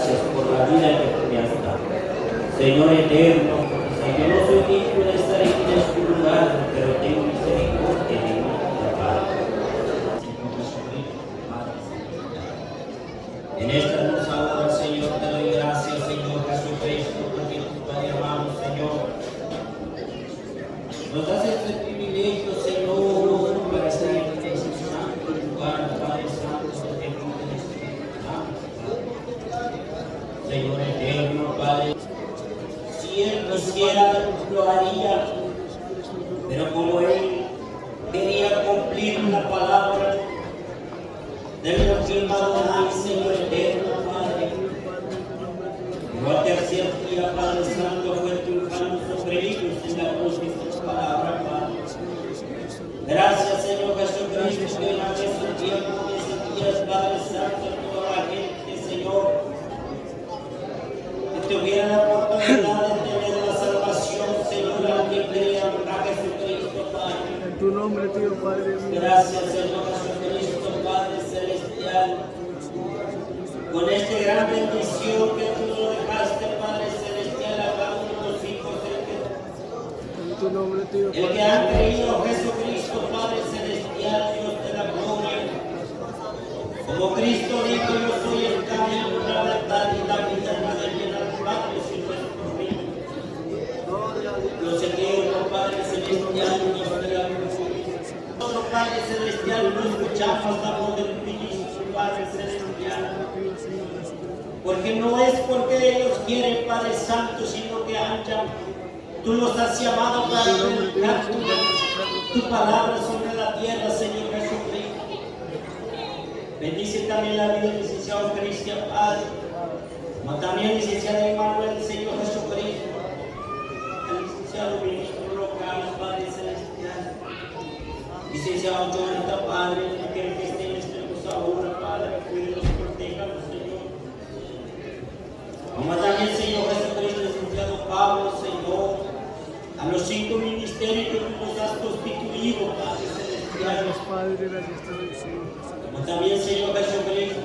gracias por la vida que tú me has dado. Señor eterno, yo no soy digno de estar aquí en este lugar, pero tengo misericordia de mi Padre. En esta hermosa hora, Señor, te doy gracias, Señor Jesucristo, porque tu Padre amado, Señor, nos das este privilegio, Señor, para estar en este santo lugar, Padre Santo, de tu Espíritu Santo. Señor eterno, Padre, si Él quisiera, lo haría, pero como Él quería cumplir la palabra del Elohim Adonai, Señor eterno, Padre, pero al tercer día, Padre Santo, fue triunfando sobre ellos en la cruz de tu palabra, Padre. Gracias, Señor Jesucristo, que en esos tiempos, en esos días, Padre Santo, toda la gente, Señor, que tuviera la oportunidad de tener la salvación, Señor, a que crean a Jesucristo, Padre. En tu nombre, tío Padre mío. Gracias, Señor Jesucristo, Padre Celestial, con esta gran bendición que tú nos dejaste, Padre Celestial, a cada uno de los hijos En tu nombre, tío el que ha creído Jesucristo, Padre Celestial, Dios de la gloria. Como Cristo dijo, yo soy el camino, la verdad y la vida, nadie viene al Padre si no es por mí. Dios eterno, Padre Celestial, Dios de la gloria. Nosotros, Padre Celestial, no escuchamos la voz del ministro, Padre Celestial. Porque no es porque ellos quieren, Padre Santo, sino que hanchan. Tú los has llamado para predicar tu palabra sobre la tierra, Señor Jesucristo. Bendice también la vida del licenciado Cristian, Padre, como también licenciado Emanuel, Señor Jesucristo, el licenciado ministro local, Padre Celestial, licenciado Jonathan, Padre, aquel que esté en este hermosa hora, Padre, cuídelos, protéjalos, Señor. Como también, Señor Jesucristo, licenciado Pablo, Señor, a los 5 ministerios que tú nos has constituido, Padre Celestial. Gracias, Padre, gracias, te doy, Señor. Como también, Señor Jesucristo,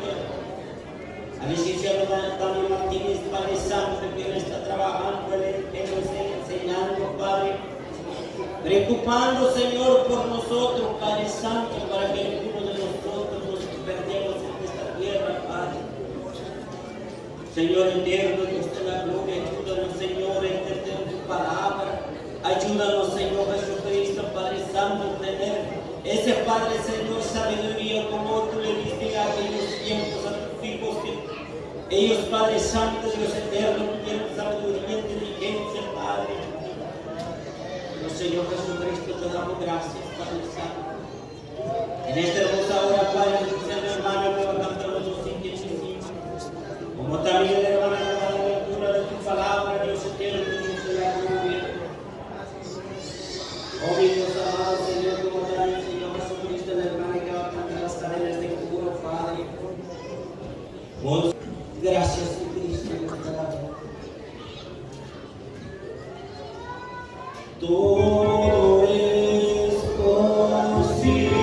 al licenciado Daniel Martínez, Padre Santo, que él está trabajando, él nos está enseñando, Padre, preocupando, Señor, por nosotros, Padre Santo, para que ninguno de nosotros nos perdamos en esta tierra, Padre. Señor eterno, Dios de la gloria, ayúdanos, Señor, a entender tu palabra. Ayúdanos, Señor Jesucristo, Padre Santo, a tener ese Padre, Señor, sabiduría como tú le diste a aquellos tiempos a tus hijos que ellos, Padre Santo, Dios eterno, tuvieron sabiduría, inteligencia, Padre. Pero, Señor Jesucristo, te damos gracias, Padre Santo. En esta hermosa hora, Padre, mi hermano, me va a cantar los 255. Como también, hermano, la lectura de tu palabra, Dios eterno, Dios de la gloria. Oh, mi Dios amado, Señor, como también, Señor Jesucristo, la hermana que va a cantar las cadenas de curo, Padre. Oh, gracias, Cristo, Dios de la gloria. Todo es posible.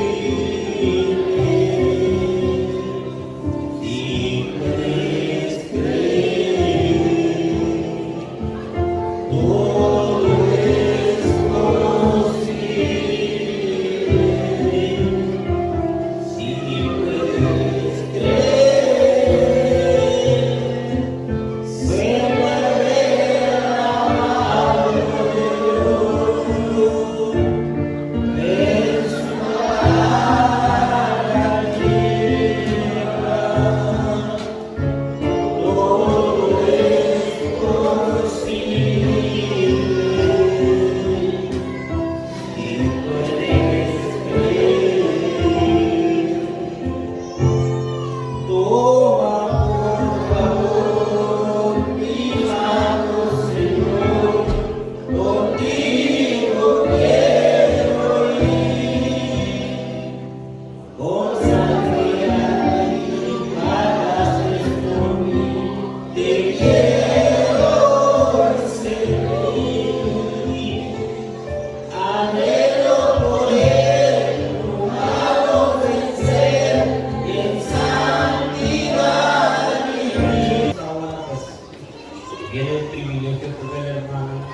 Tiene el privilegio con el hermano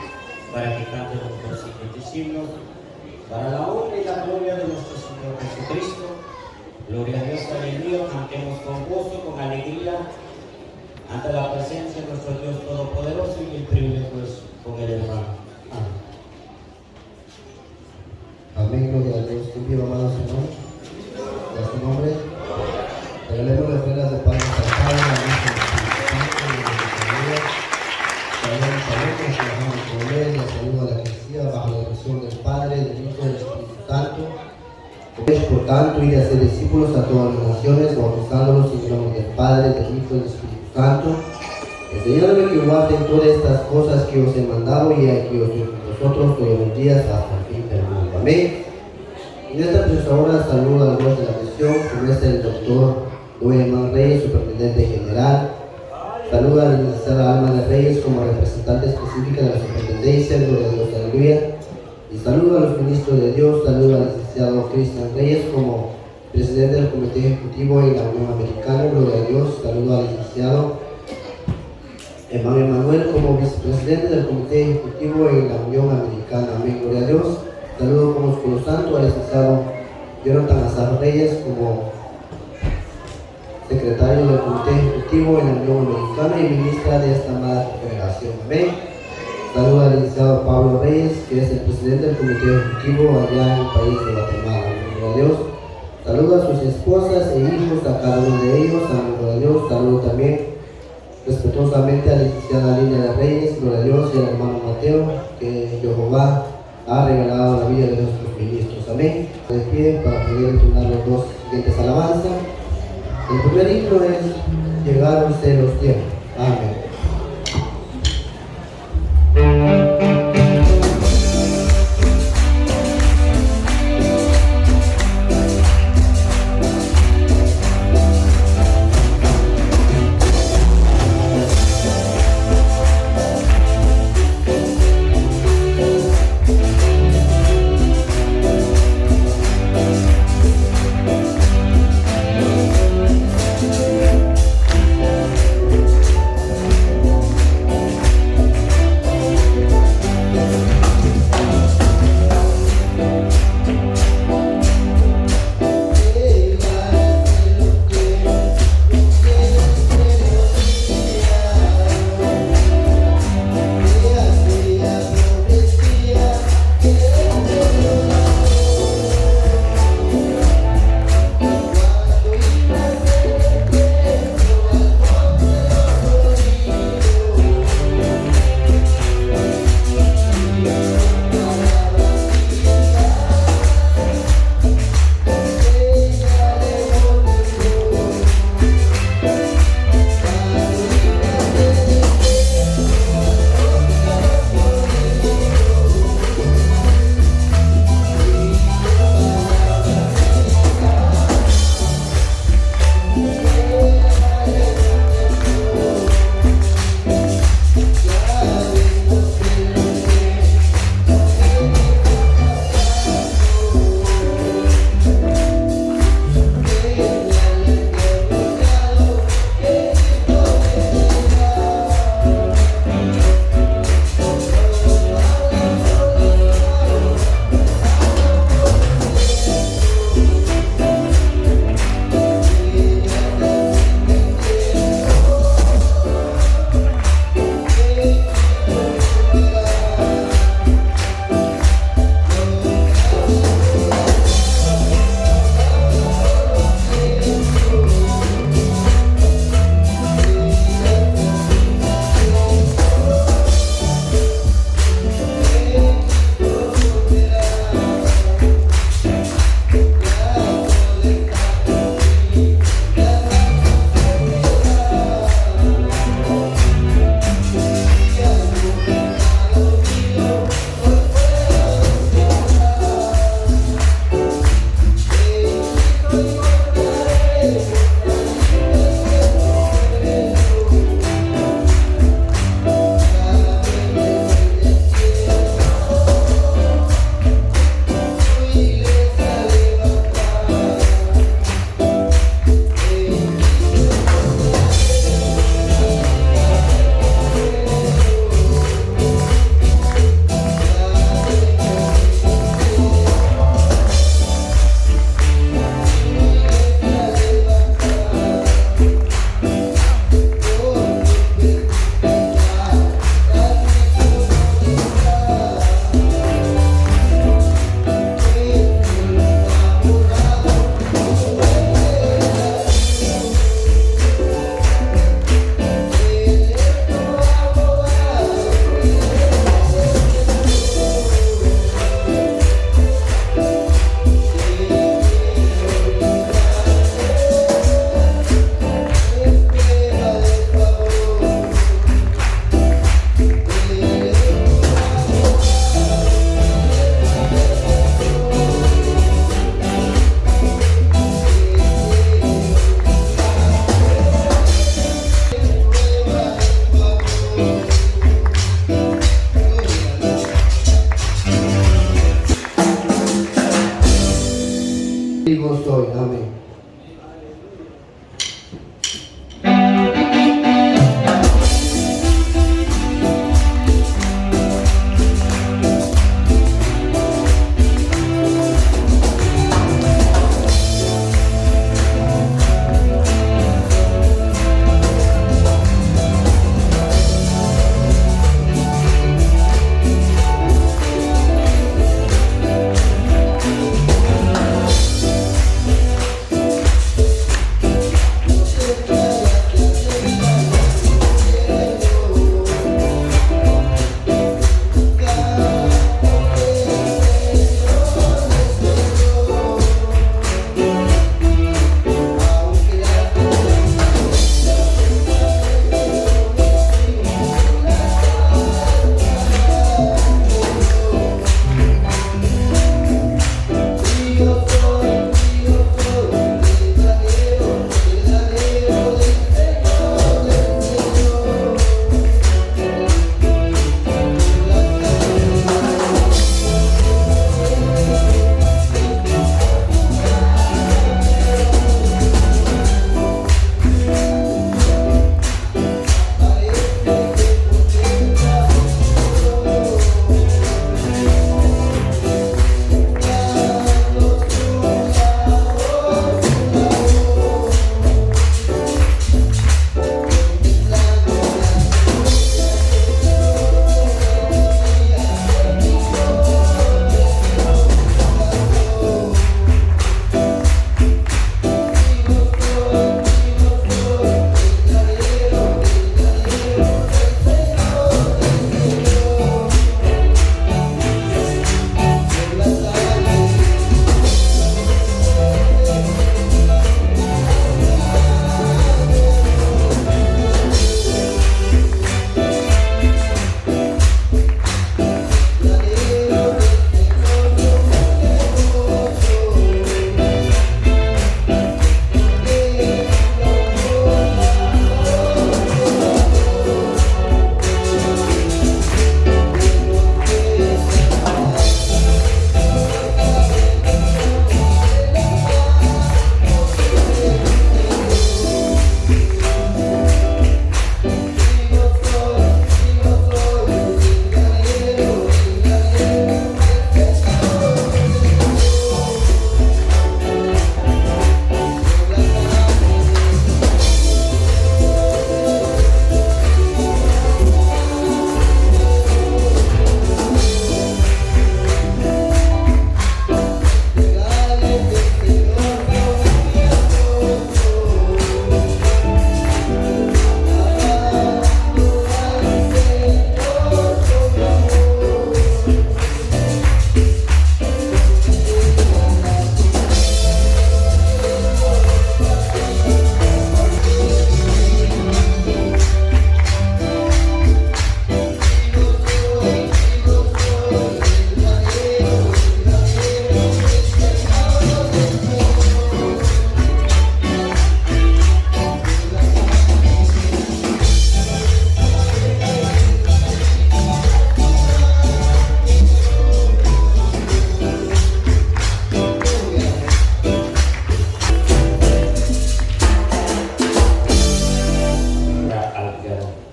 para que cante los siguientes himnos. Para la honra y la gloria de nuestro Señor Jesucristo. Gloria a Dios, aleluya. Cantemos con gozo, con alegría, ante la presencia de nuestro Dios Todopoderoso, y el privilegio es con el hermano. Amén, gloria a Dios. Te pido, amado Señor, en su nombre, regalemos las ofrendas de Padre Santo, la misa de la saludo a la Iglesia bajo la dirección del Padre, del Hijo y del Espíritu Santo. Por tanto, ir a ser discípulos a todas las naciones, bautizándolos en el nombre del Padre, del Hijo y del Espíritu Santo, enseñándome que guarden todas estas cosas que os he mandado, y aquí os doy con vosotros todos los días hasta el fin del mundo. Amén. En esta preciosa hora saludo al voz de la misión, como es el doctor Noemán Reyes, superintendente general. Saluda a la licenciada Alma de Reyes como representante específica de la superintendencia, gloria a Dios, aleluya. Y saludo a los ministros de Dios, saludo al licenciado Cristian Reyes como presidente del Comité Ejecutivo en la Unión Americana, gloria a Dios. Saludo al licenciado Emmanuel Manuel como vicepresidente del Comité Ejecutivo en la Unión Americana, amén, gloria a Dios. Saludo como escudo santo al licenciado Jonathan Azar Reyes como secretario del Comité Ejecutivo en la Unión Americana y ministra de esta amada congregación, amén. Saludo al licenciado Pablo Reyes, que es el presidente del Comité Ejecutivo allá en el país de Guatemala, amén, gloria a Dios. Saludo a sus esposas e hijos, a cada uno de ellos, amén, gloria a Dios. Saludo también respetuosamente a la licenciada Lina de Reyes, gloria a Dios, y al hermano Mateo, que Jehová ha regalado la vida de nuestros ministros, amén. De pie para poder entonar los dos siguientes alabanzas. El primer himno es Llegaron los tiempos, amén.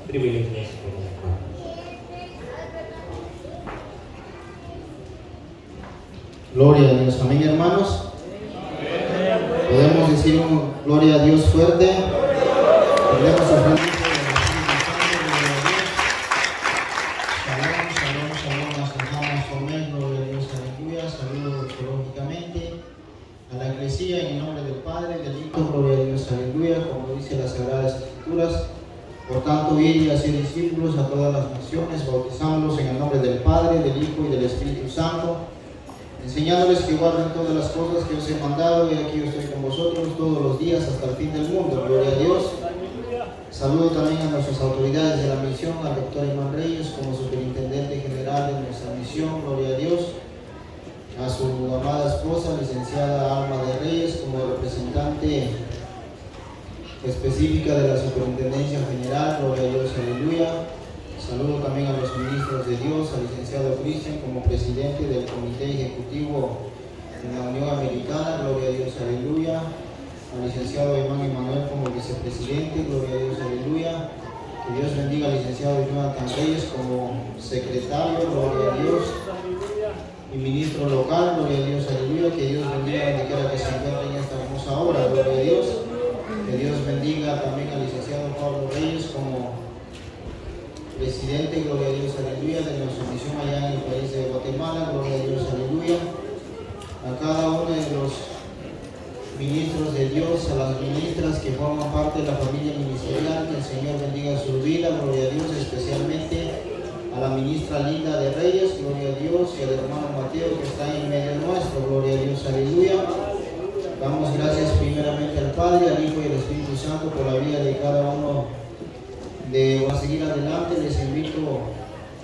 privilegios por los hermanos. Gloria a Dios. Amén, hermanos. Podemos decir un gloria a Dios fuerte. Podemos ofrendar. Shalom, shalom, shalom. Asentamos, amén. Gloria a Dios, aleluya. Saludos teológicamente a la iglesia en el nombre del Padre, del Hijo, gloria a Dios, aleluya. Como dice las Sagradas Escrituras, por tanto, ir y hacer discípulos a todas las naciones, bautizándolos en el nombre del Padre, del Hijo y del Espíritu Santo, enseñándoles que guarden todas las cosas que os he mandado, y aquí yo estoy con vosotros todos los días hasta el fin del mundo. Gloria a Dios. Saludo también a nuestras autoridades de la misión, al doctor Iván Reyes como superintendente general de nuestra misión, gloria a Dios, a su amada esposa, licenciada Alma de Reyes, como representante específica de la superintendencia general, gloria a Dios, aleluya. Saludo también a los ministros de Dios, al licenciado Cristian como presidente del comité ejecutivo de la Unión Americana, gloria a Dios, aleluya. Al licenciado Iván Emanuel como vicepresidente, gloria a Dios, aleluya. Que Dios bendiga al licenciado Jonathan Reyes como secretario, gloria a Dios. Y ministro local, gloria a Dios, aleluya. Que Dios bendiga a donde quiera que se encuentre en esta hermosa obra, gloria a Dios. Que Dios bendiga también al licenciado Pablo Reyes como presidente, gloria a Dios, aleluya, de nuestra misión allá en el país de Guatemala, gloria a Dios, aleluya. A cada uno de los ministros de Dios, a las ministras que forman parte de la familia ministerial, que el Señor bendiga su vida, gloria a Dios, especialmente a la ministra Linda de Reyes, gloria a Dios, y al hermano Mateo que está en medio nuestro, gloria a Dios, aleluya. Damos gracias primeramente al Padre, al Hijo y al Espíritu Santo por la vida de cada uno. A seguir adelante, les invito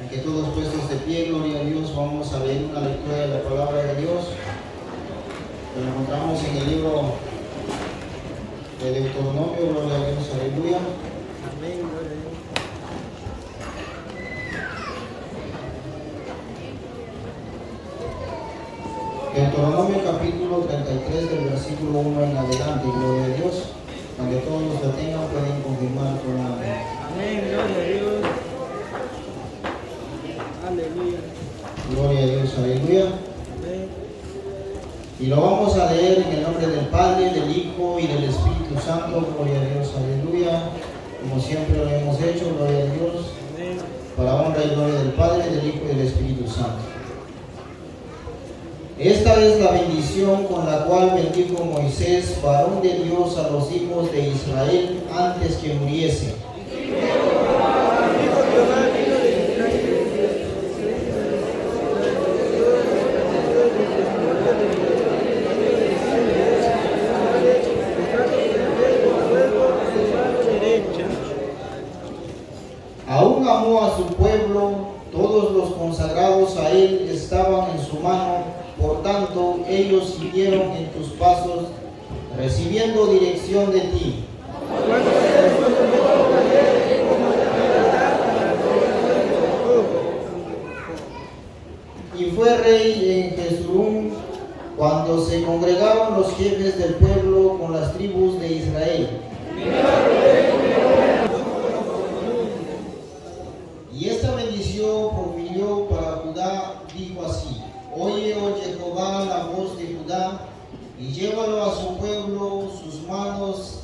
a que todos puestos de pie, gloria a Dios, vamos a leer una lectura de la palabra de Dios. Lo encontramos en el libro de Deuteronomio, gloria a Dios, aleluya. Amén, gloria a Dios. Deuteronomio capítulo 33 del versículo 1 en adelante, gloria a Dios. Cuando todos los lo tengan pueden confirmar con amén. Amén, gloria a Dios. Aleluya. Gloria a Dios, aleluya. Amén. Y lo vamos a leer en el nombre del Padre, del Hijo y del Espíritu Santo, gloria a Dios, aleluya. Como siempre lo hemos hecho, gloria a Dios, Amén. para honra y gloria del Padre, del Hijo y del Espíritu Santo. Esta es la bendición con la cual bendijo Moisés, varón de Dios, a los hijos de Israel antes que muriese. Aún amó a su pueblo, todos los consagrados a él estaban en su mano. Por tanto, ellos siguieron en tus pasos, recibiendo dirección de ti. Y fue rey en Jeshurún cuando se congregaron los jefes del pueblo con las tribus de Israel. Y esta bendición profirió para Judá, dijo así: Oye, oh Jehová, la voz de Judá, y llévalo a su pueblo, sus manos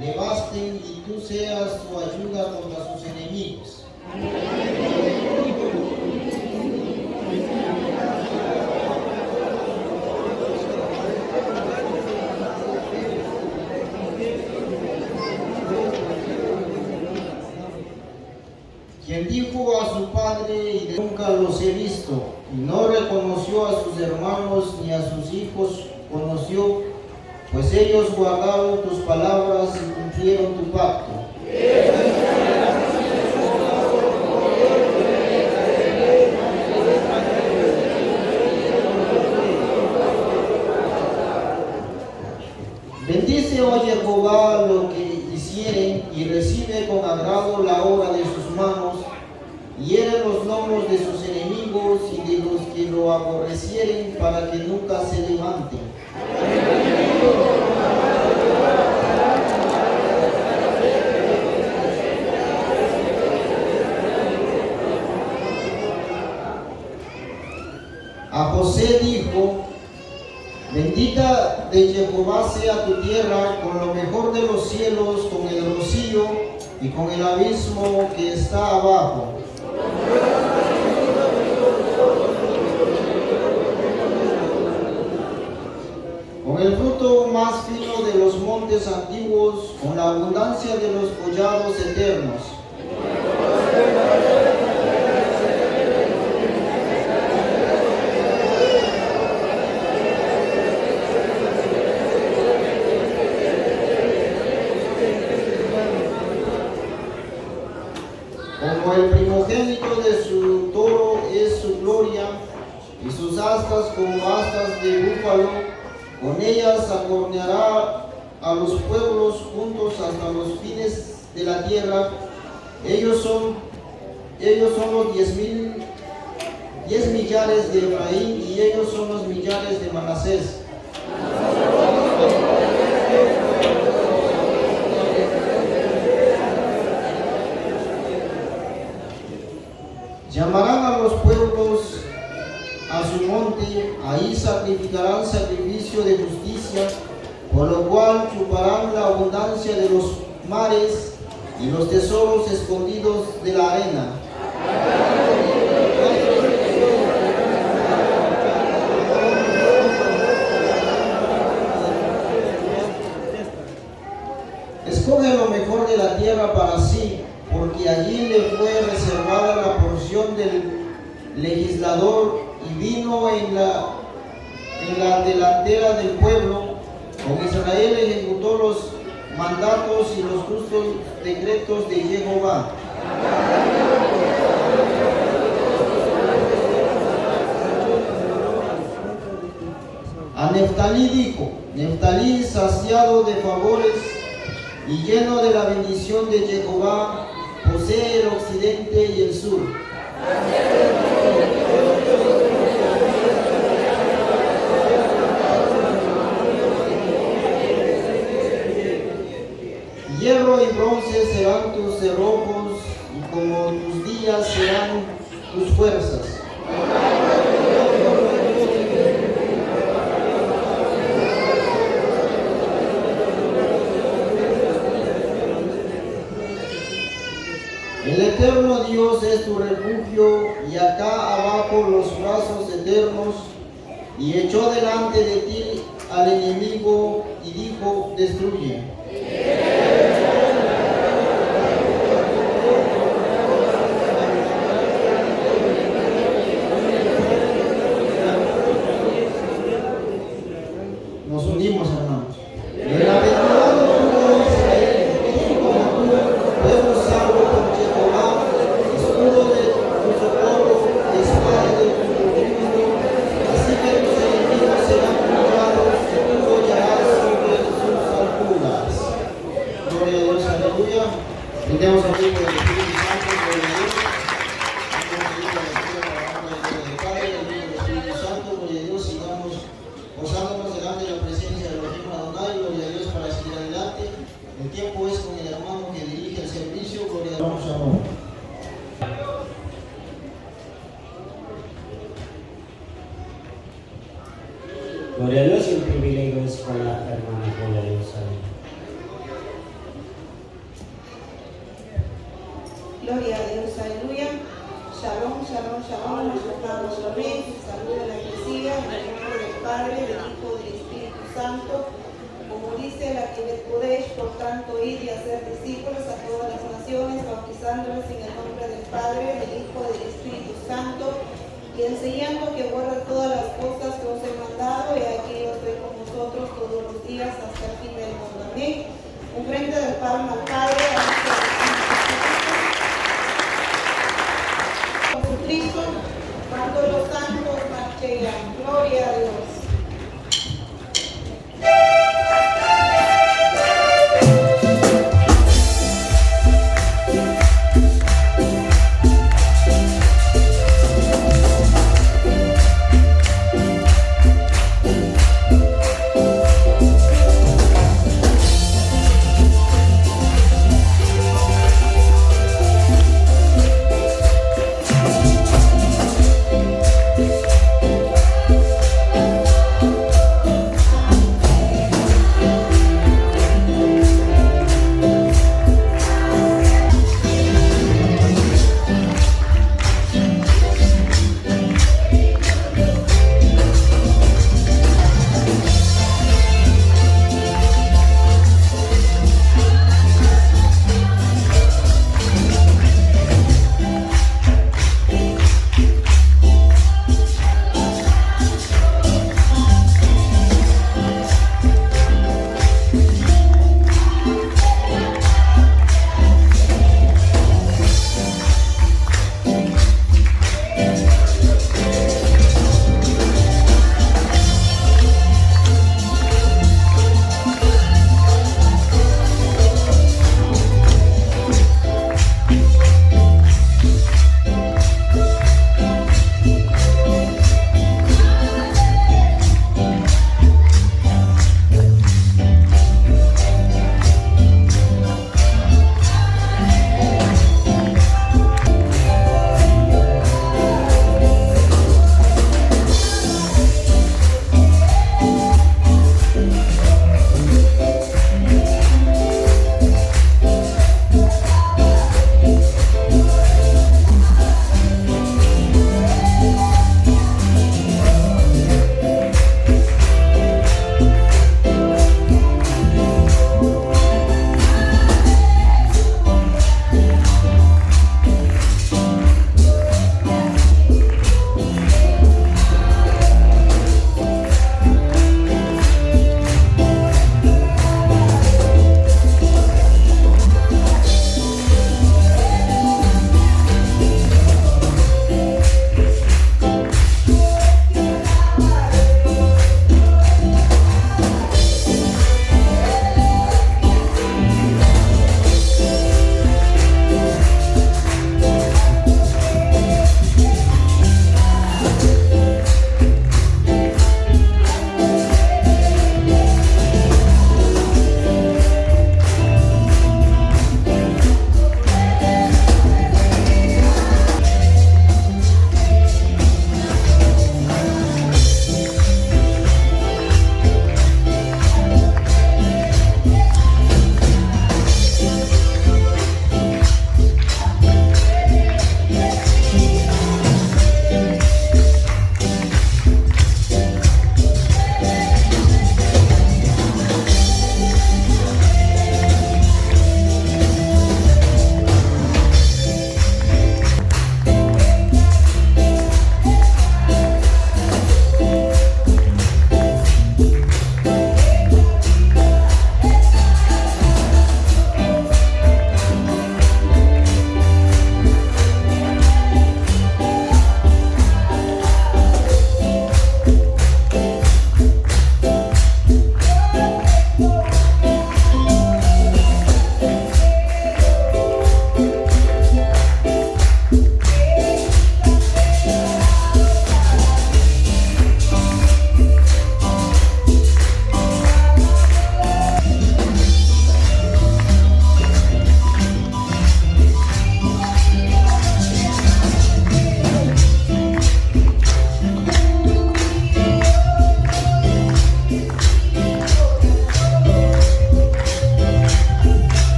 le basten, y tú seas su ayuda contra sus enemigos. Quien dijo a su padre, nunca los he visto, y no reconoció a sus hermanos ni a sus hijos conoció, pues ellos guardaron tus palabras y cumplieron tu pacto. Bendice, oh Jehová, lo que hicieren, y recibe con agrado la obra de sus manos, y hiere los lomos de sus enemigos y de los que lo aborrecieren, para que nunca se levanten. José dijo: bendita de Jehová sea tu tierra con lo mejor de los cielos, con el rocío y con el abismo que está abajo. Con el fruto más fino de los montes antiguos, con la abundancia de los collados eternos. Como el primogénito de su toro es su gloria, y sus astas como astas de búfalo, con ellas acorneará a los pueblos juntos hasta los fines de la tierra. Ellos son los 10 millares de Efraín, y ellos son los millares de Manasés. Llamarán a los pueblos a su monte, ahí sacrificarán sacrificio de justicia, por lo cual chuparán la abundancia de los mares y los tesoros escondidos de la arena. Escoge lo mejor de la tierra para sí, porque allí le fue reservada la porción del legislador, y vino en la delantera del pueblo. Con Israel ejecutó los mandatos y los justos decretos de Jehová. A Neftalí dijo: Neftalí, saciado de favores y lleno de la bendición de Jehová, posee el occidente y el sur. Hierro y bronce serán tus cerrojos, y como tus días serán tus fuerzas. El eterno Dios es tu refugio, y acá abajo los brazos eternos, y echó delante de ti al enemigo, y dijo: destruye. Nos unimos, hermanos. Bienaventurado tú, Israel, como tú, pueblo salvo por Jehová, escudo de tu socorro, espada de tu refugio. Así que tus enemigos serán humillados, y tú hollarás sobre sus alturas. Gloria a Dios, aleluya. Brindemos a Dios por el Espíritu Santo, gloria a Dios. Gozándonos delante de la presencia de Elohim Adonai, gloria a Dios, para seguir adelante. El tiempo es con el hermano que dirige el servicio, gloria a Dios. Shalom. Gloria a Dios, y el privilegio es con la hermana. Gloria a Dios. Amén. Gloria a Dios, aleluya. Shalom, shalom, shalom. Nos tocamos amén. Saluda a la iglesia en el nombre del Padre, del Hijo y del Espíritu Santo. Como dice la que Kodesh, por tanto, ir y hacer discípulos a todas las naciones, bautizándolos en el nombre del Padre, del Hijo y del Espíritu Santo, y enseñando que guarda todas las cosas que os he mandado, y aquí yo estoy con vosotros todos los días hasta el fin del mundo. Amén. Un frente del Padre al Padre, a Jesucristo, cuando los santos marchean. Gloria a Dios.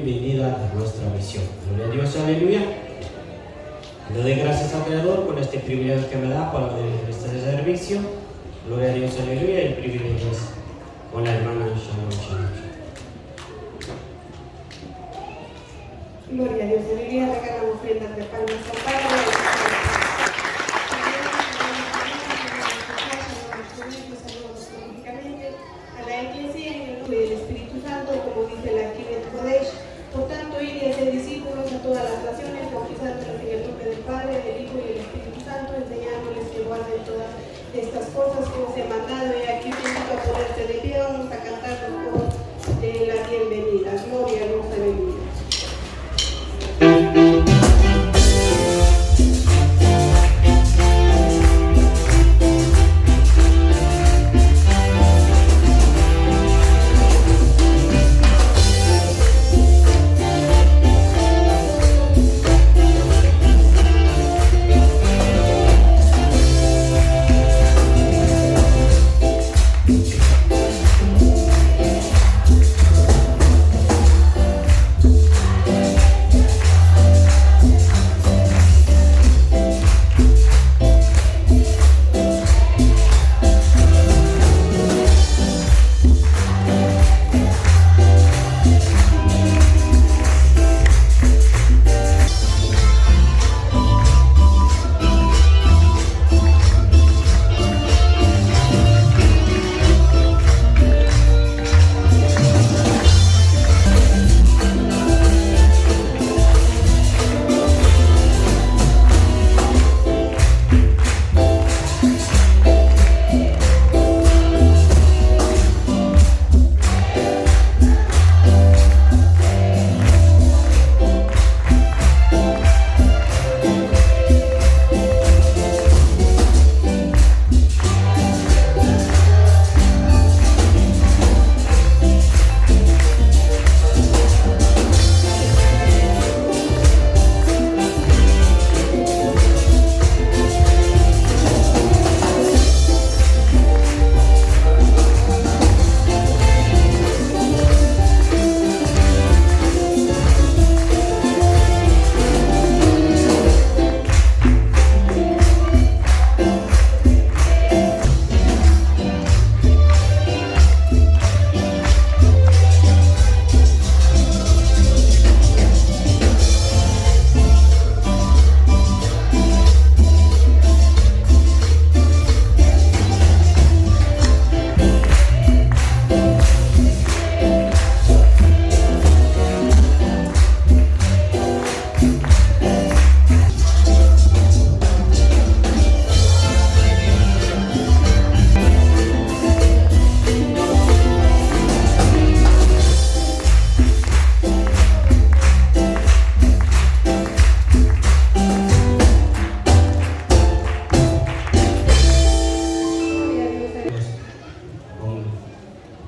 bienvenida a nuestra misión. Gloria a Dios, aleluya. Le doy gracias al Creador por este privilegio que me da para este servicio. Gloria a Dios, aleluya. El privilegio es con la hermana Shalom, Shalom. Gloria a Dios, aleluya. Regalamos ofrendas de palmas al Padre. Saludos públicamente a la Iglesia en el nombre del Espíritu Santo, como dice la Kivet Kodesh. Por tanto, ir y hacer discípulos a todas las naciones, bautizándolos en el nombre del Padre, del Hijo y del Espíritu Santo, enseñándoles que guarden todas estas cosas que os he mandado. Y aquí te invito a ponerse de pie, vamos a cantar los coros de la bienvenida. Gloria a Dios, aleluya.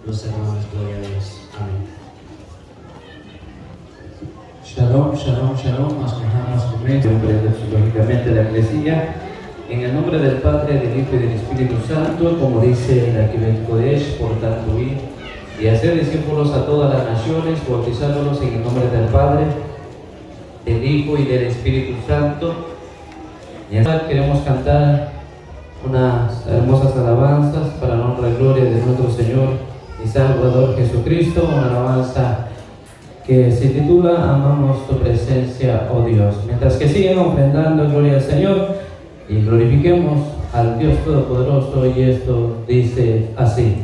Los hermanos, gloria a Dios. Amén. Shalom, shalom, shalom, más lógicamente la Iglesia, en el nombre del Padre, del Hijo y del Espíritu Santo, como dice la Kivet Kodesh, por tanto ir y hacer discípulos a todas las naciones, bautizándolos en el nombre del Padre, del Hijo y del Espíritu Santo. Y ahora queremos cantar unas hermosas alabanzas para la honra y gloria de nuestro Señor y Salvador Jesucristo, una alabanza que se titula Amamos tu presencia, oh Dios. Mientras que siguen ofrendando, gloria al Señor y glorifiquemos al Dios Todopoderoso, y esto dice así.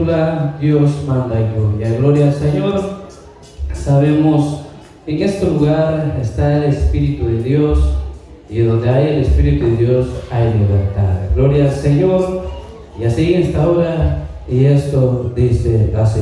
titula Dios manda y gloria. Gloria al Señor. Sabemos que en este lugar está el Espíritu de Dios y donde hay el Espíritu de Dios hay libertad. Gloria al Señor. Y así en esta hora, y esto dice así.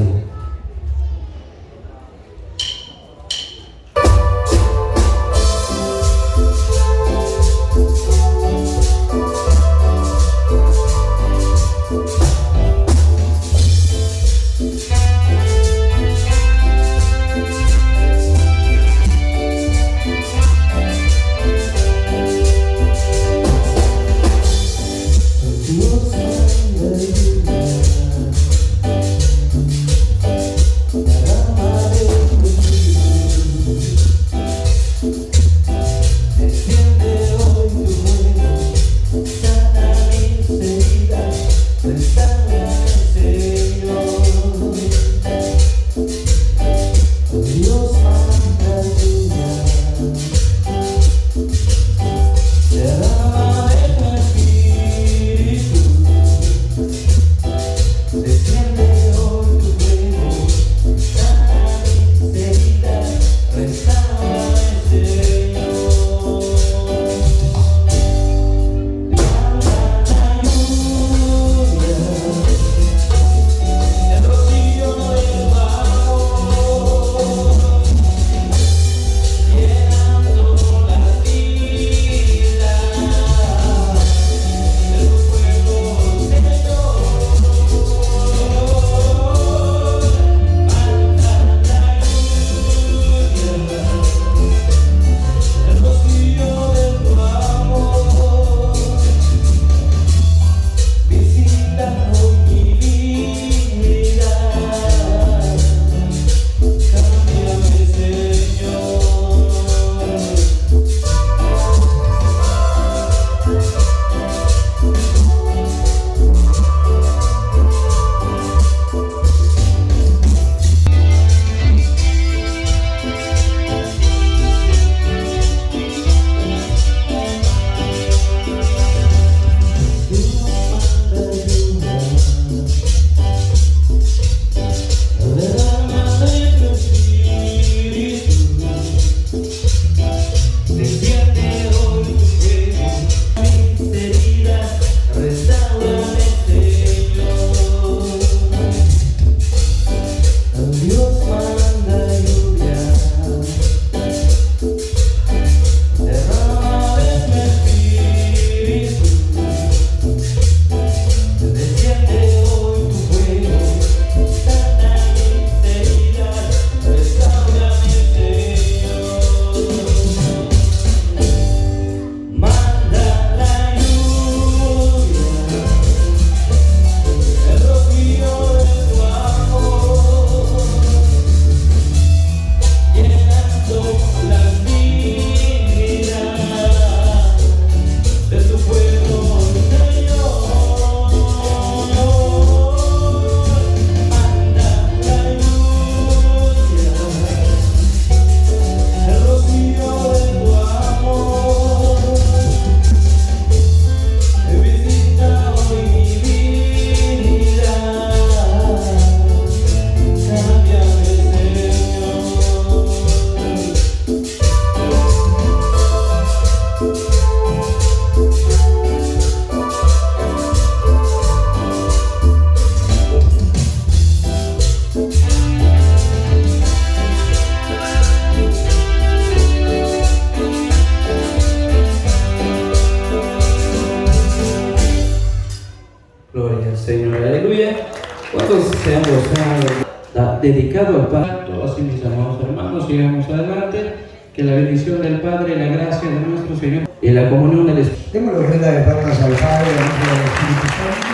Dedicado al Padre, así mis amados hermanos, sigamos adelante, que la bendición del Padre, la gracia de nuestro Señor y la comunión del Espíritu. Démosle ofrenda de palmas al Padre, al Hijo y al Espíritu Santo.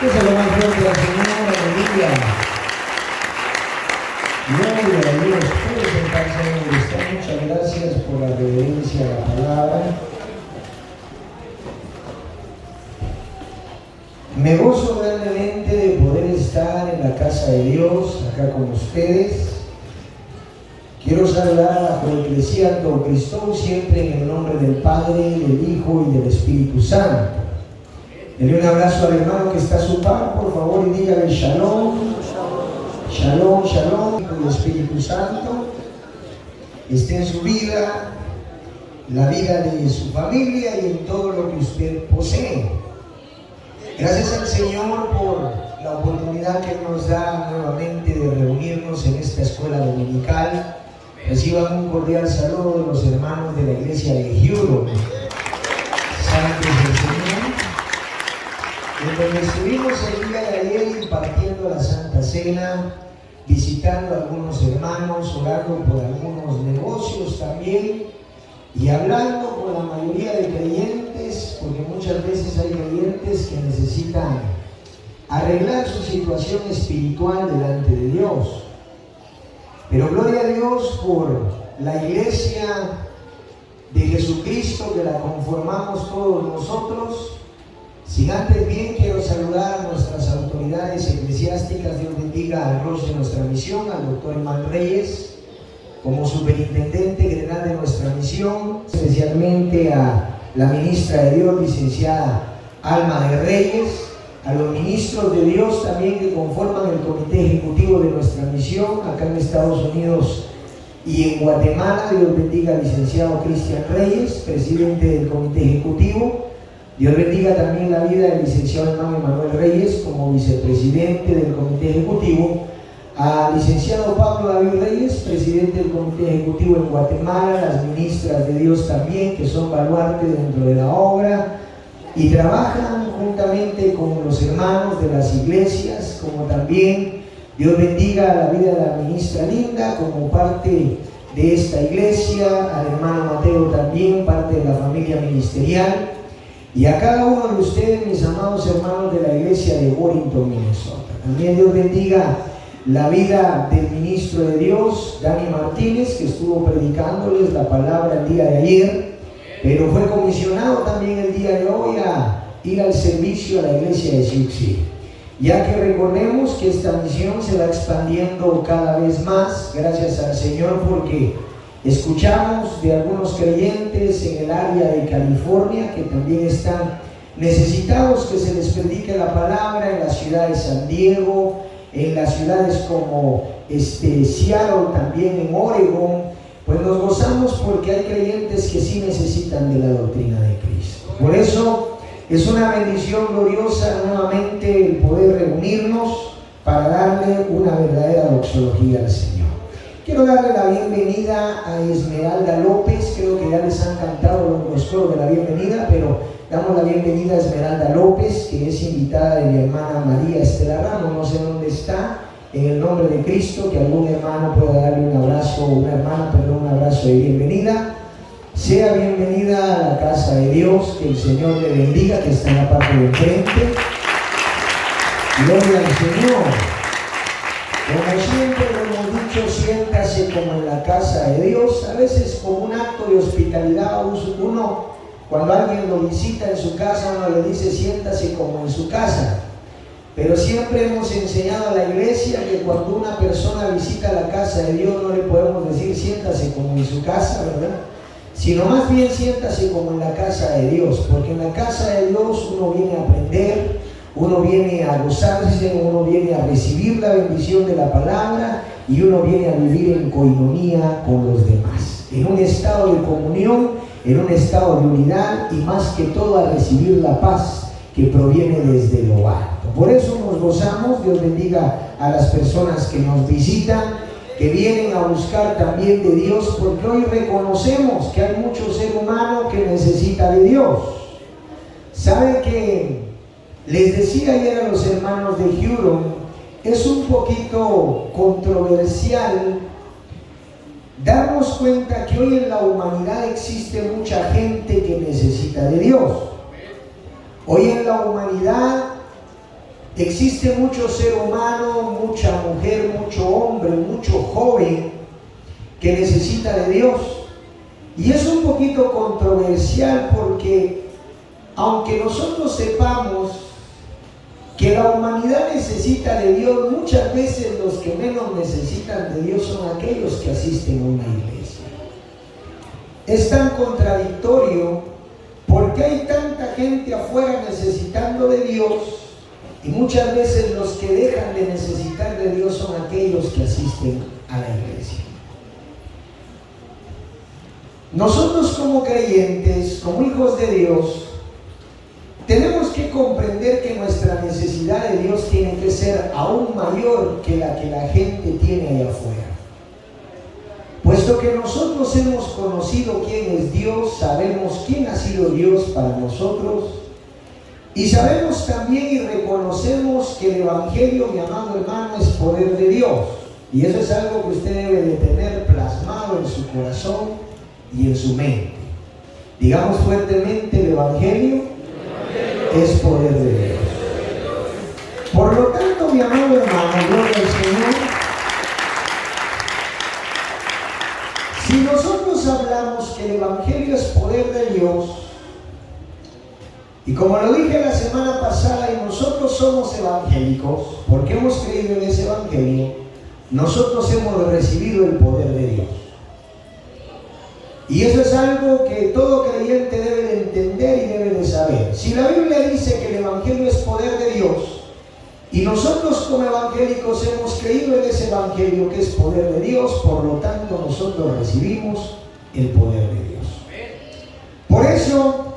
Esa lo más fuerte al Señor, aleluya. Gloria a Dios, puede sentarse donde está. Muchas gracias por la reverencia a la palabra. Me gozo grandemente de poder estar en la casa de Dios, acá con ustedes. Quiero saludar a la Coeclesia Cristo siempre en el nombre del Padre, del Hijo y del Espíritu Santo. Denle un abrazo al hermano que está a su par, por favor, y dígale shalom, shalom, shalom, con el Espíritu Santo esté en su vida, la vida de su familia y en todo lo que usted posee. Gracias al Señor por la oportunidad que nos da nuevamente de reunirnos en esta escuela dominical. Reciban un cordial saludo de los hermanos de la iglesia de Huron. Santos del Señor. En donde estuvimos el día de ayer impartiendo la Santa Cena, visitando a algunos hermanos, orando por algunos negocios también y hablando con la mayoría de creyentes, porque muchas veces hay creyentes que necesitan arreglar su situación espiritual delante de Dios. Pero gloria a Dios por la iglesia de Jesucristo que la conformamos todos nosotros. Sin antes bien quiero saludar a nuestras autoridades eclesiásticas. Dios bendiga al rostro de nuestra misión, al doctor Emán Reyes, como superintendente general de nuestra misión, especialmente a la ministra de Dios, licenciada Alma de Reyes, a los ministros de Dios también que conforman el comité ejecutivo de nuestra misión acá en Estados Unidos y en Guatemala. Dios bendiga al licenciado Cristian Reyes, presidente del comité ejecutivo. Dios bendiga también la vida del licenciado hermano Emanuel Reyes como vicepresidente del comité ejecutivo, al licenciado Pablo David Reyes, presidente del comité ejecutivo en Guatemala, las ministras de Dios también, que son baluarte dentro de la obra y trabajan juntamente con los hermanos de las iglesias, como también Dios bendiga la vida de la ministra Linda como parte de esta iglesia, al hermano Mateo también, parte de la familia ministerial, y a cada uno de ustedes, mis amados hermanos de la iglesia de Warrington, Minnesota. También Dios bendiga la vida del ministro de Dios, Dani Martínez, que estuvo predicándoles la palabra el día de ayer, pero fue comisionado también el día de hoy a ir al servicio a la iglesia de Sioux City, ya que recordemos que esta misión se va expandiendo cada vez más, gracias al Señor, porque escuchamos de algunos creyentes en el área de California que también están necesitados que se les predique la palabra en la ciudad de San Diego, en las ciudades como Seattle, también en Oregon. Pues nos gozamos porque hay creyentes que sí necesitan de la doctrina de Cristo. Por eso es una bendición gloriosa nuevamente el poder reunirnos para darle una verdadera doxología al Señor. Quiero darle la bienvenida a Esmeralda López. Creo que ya les han cantado los coros de la bienvenida, pero damos la bienvenida a Esmeralda López, que es invitada de mi hermana María Estela Ramos. No sé dónde está. En el nombre de Cristo, que algún hermano pueda darle un abrazo, una hermana, perdón, un abrazo de bienvenida. Sea bienvenida a la casa de Dios, que el Señor le bendiga, que está en la parte de enfrente. Gloria al Señor. Como siempre lo hemos dicho, siéntase como en la casa de Dios. A veces como un acto de hospitalidad, uno, cuando alguien lo visita en su casa, uno le dice siéntase como en su casa. Pero siempre hemos enseñado a la iglesia que cuando una persona visita la casa de Dios no le podemos decir siéntase como en su casa, ¿verdad? Sino más bien siéntase como en la casa de Dios, porque en la casa de Dios uno viene a aprender, uno viene a gozarse, uno viene a recibir la bendición de la palabra y uno viene a vivir en coinonía con los demás, en un estado de comunión, en un estado de unidad y más que todo a recibir la paz que proviene desde lo alto. Por eso nos gozamos. Dios bendiga a las personas que nos visitan, que vienen a buscar también de Dios, porque hoy reconocemos que hay mucho ser humano que necesita de Dios. ¿Sabe que les decía ayer a los hermanos de Huron, es un poquito controversial darnos cuenta que hoy en la humanidad existe mucha gente que necesita de Dios? Hoy en la humanidad existe mucho ser humano, mucha mujer, mucho hombre, mucho joven que necesita de Dios. Y es un poquito controversial porque aunque nosotros sepamos que la humanidad necesita de Dios, muchas veces los que menos necesitan de Dios son aquellos que asisten a una iglesia. Es tan contradictorio porque hay tanta gente gente afuera necesitando de Dios, y muchas veces los que dejan de necesitar de Dios son aquellos que asisten a la iglesia. Nosotros como creyentes, como hijos de Dios, tenemos que comprender que nuestra necesidad de Dios tiene que ser aún mayor que la gente tiene allá afuera. Puesto que nosotros hemos conocido quién es Dios, sabemos quién ha sido Dios para nosotros, y sabemos también y reconocemos que el Evangelio, mi amado hermano, es poder de Dios. Y eso es algo que usted debe de tener plasmado en su corazón y en su mente. Digamos fuertemente: el Evangelio es poder de Dios. Por lo tanto, mi amado hermano, gloria al Señor, si nosotros hablamos que el Evangelio es poder de Dios, y como lo dije la semana pasada, y nosotros somos evangélicos, porque hemos creído en ese Evangelio, nosotros hemos recibido el poder de Dios. Y eso es algo que todo creyente debe de entender y debe de saber. Si la Biblia dice que el Evangelio es poder de Dios, y nosotros como evangélicos hemos creído en ese Evangelio que es poder de Dios, por lo tanto nosotros recibimos el poder de Dios. Por eso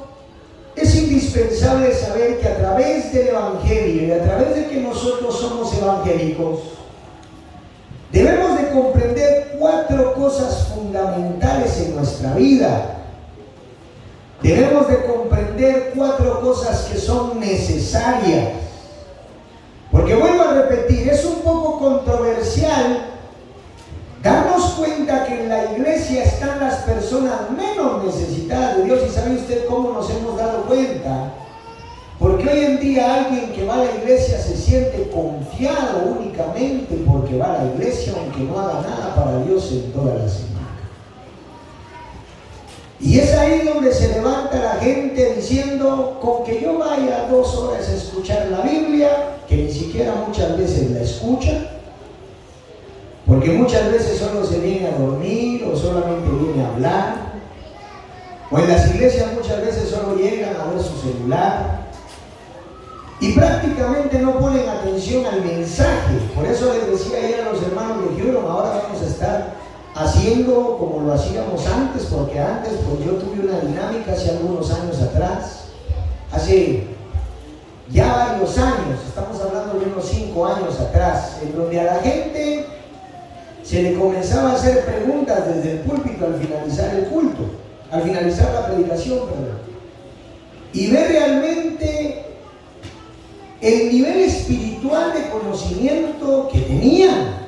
es indispensable saber que a través del Evangelio y a través de que nosotros somos evangélicos, debemos de comprender 4 cosas fundamentales en nuestra vida. Debemos de comprender 4 cosas que son necesarias. Porque vuelvo a repetir, es un poco controversial darnos cuenta que en la iglesia están las personas menos necesitadas de Dios. ¿Y sabe usted cómo nos hemos dado cuenta? Porque hoy en día alguien que va a la iglesia se siente confiado únicamente porque va a la iglesia, aunque no haga nada para Dios en toda la semana. Y es ahí donde se levanta la gente diciendo: con que yo vaya 2 horas a escuchar la Biblia, que ni siquiera muchas veces la escucha, porque muchas veces solo se viene a dormir o solamente viene a hablar, o en las iglesias muchas veces solo llegan a ver su celular y prácticamente no ponen atención al mensaje. Por eso les decía ayer a los hermanos de Houston: ahora vamos a estar haciendo como lo hacíamos antes, porque antes pues yo tuve una dinámica hace algunos años atrás, hace ya varios años, estamos hablando de unos 5 años atrás, en donde a la gente se le comenzaba a hacer preguntas desde el púlpito al finalizar el culto, al finalizar la predicación, perdón, y ver realmente el nivel espiritual de conocimiento que tenían.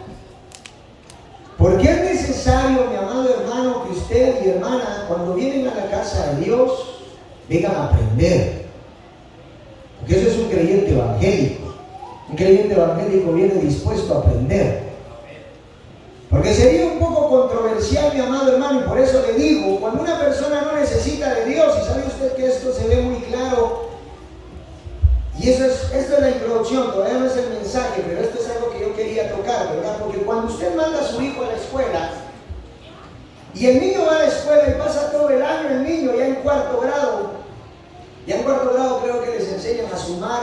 Porque es necesario, mi amado hermano, que usted y hermana, cuando vienen a la casa de Dios, vengan a aprender. Porque eso es un creyente evangélico. Un creyente evangélico viene dispuesto a aprender. Porque sería un poco controversial, mi amado hermano, y por eso le digo: cuando una persona no necesita de Dios, y sabe usted que esto se ve muy claro, y esto es la introducción, todavía no es el mensaje, pero esto es algo que yo quería tocar, ¿verdad? Porque cuando usted manda a su hijo a la escuela, y el niño va a la escuela y pasa todo el año, el niño ya en 4º grado, creo que les enseñan a sumar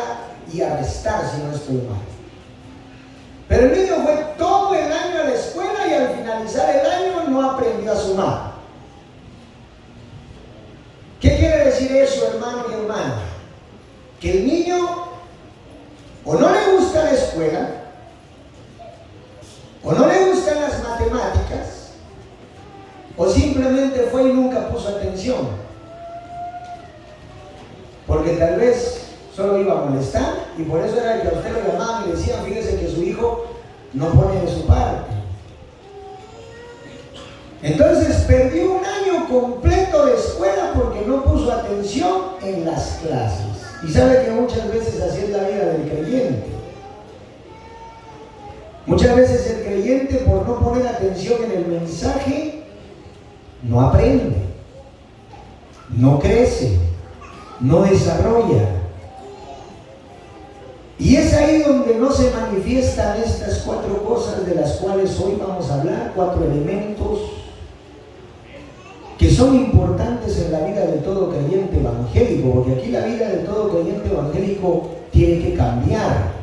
y a restar, si no estoy mal. Pero el niño fue todo el año a la escuela y al finalizar el año no aprendió a sumar. ¿Qué quiere decir eso, hermano y hermana? Que el niño o no le gusta la escuela, o no le gustan las matemáticas, o simplemente fue y nunca puso atención. Porque tal vez solo iba a molestar, y por eso era que a usted lo llamaban y le decían: fíjese que su hijo no pone de su parte. Entonces perdió un año completo de escuela porque no puso atención en las clases. Y sabe que muchas veces así es la vida del creyente. Muchas veces el creyente, por no poner atención en el mensaje, no aprende, no crece, no desarrolla. Y es ahí donde no se manifiestan estas 4 cosas de las cuales hoy vamos a hablar, 4 elementos que son importantes en la vida de todo creyente evangélico, porque aquí la vida de todo creyente evangélico tiene que cambiar.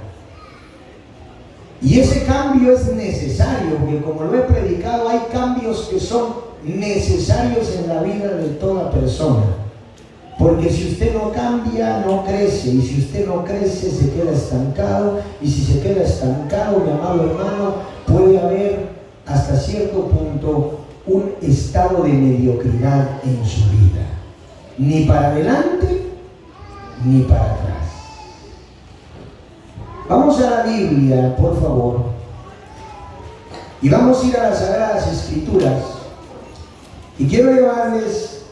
Y ese cambio es necesario, porque como lo he predicado, hay cambios que son necesarios en la vida de toda persona. Porque si usted no cambia, no crece, y si usted no crece, se queda estancado, y si se queda estancado, mi amado hermano, puede haber hasta cierto punto un estado de mediocridad en su vida. Ni para adelante, ni para atrás. Vamos a la Biblia, por favor, y vamos a ir a las Sagradas Escrituras, y quiero llevarles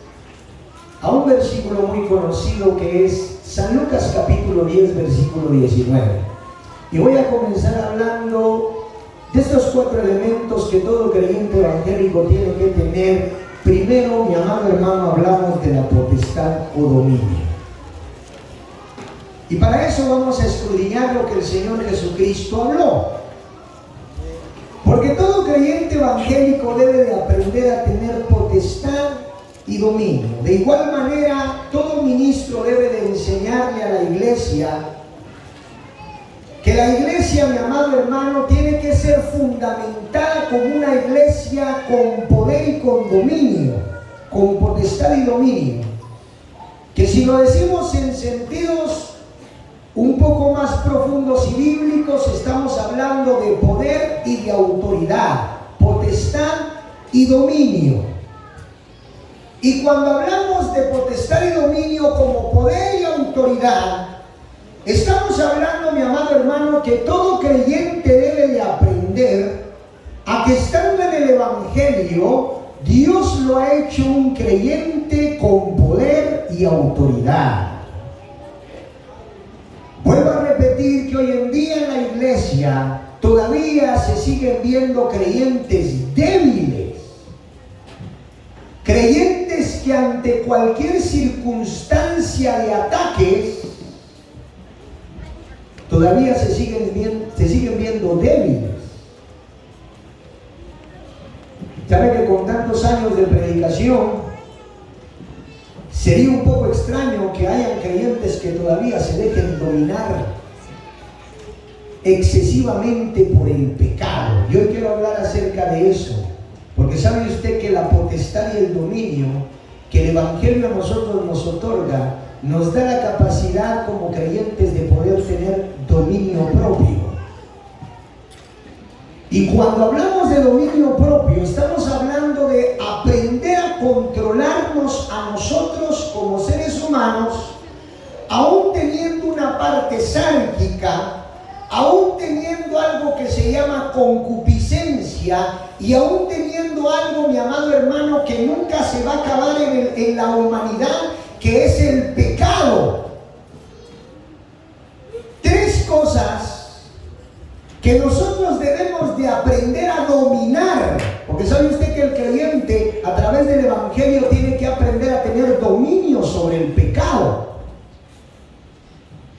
a un versículo muy conocido que es San Lucas capítulo 10, versículo 19. Y voy a comenzar hablando de estos 4 elementos que todo creyente evangélico tiene que tener. Primero, mi amado hermano, hablamos de la potestad o dominio. Y para eso vamos a escudriñar lo que el Señor Jesucristo habló. Porque todo creyente evangélico debe de aprender a tener potestad y dominio. De igual manera, todo ministro debe de enseñarle a la iglesia que la iglesia, mi amado hermano, tiene que ser fundamentada como una iglesia con poder y con dominio, con potestad y dominio. Que si lo decimos en sentidos un poco más profundos y bíblicos, estamos hablando de poder y de autoridad, potestad y dominio. Y cuando hablamos de potestad y dominio como poder y autoridad, estamos hablando, mi amado hermano, que todo creyente debe de aprender a que estando en el Evangelio, Dios lo ha hecho un creyente con poder y autoridad. Vuelvo a repetir que hoy en día en la iglesia todavía se siguen viendo creyentes débiles, creyentes que ante cualquier circunstancia de ataques todavía se siguen viendo débiles. ¿Sabe que con tantos años de predicación sería un poco extraño que hayan creyentes que todavía se dejen dominar excesivamente por el pecado? Yo quiero hablar acerca de eso, porque sabe usted que la potestad y el dominio que el Evangelio a nosotros nos otorga nos da la capacidad como creyentes de poder tener dominio propio. Y cuando hablamos de dominio propio, estamos hablando de aprender a controlarnos a nosotros como seres humanos, aún teniendo una parte sálquica, aún teniendo algo que se llama concupiscencia, y aún teniendo algo, mi amado hermano, que nunca se va a acabar en la humanidad, que es el pecado. 3 cosas que nosotros debemos de aprender a dominar, porque sabe usted que el creyente a través del Evangelio tiene que aprender a tener dominio sobre el pecado.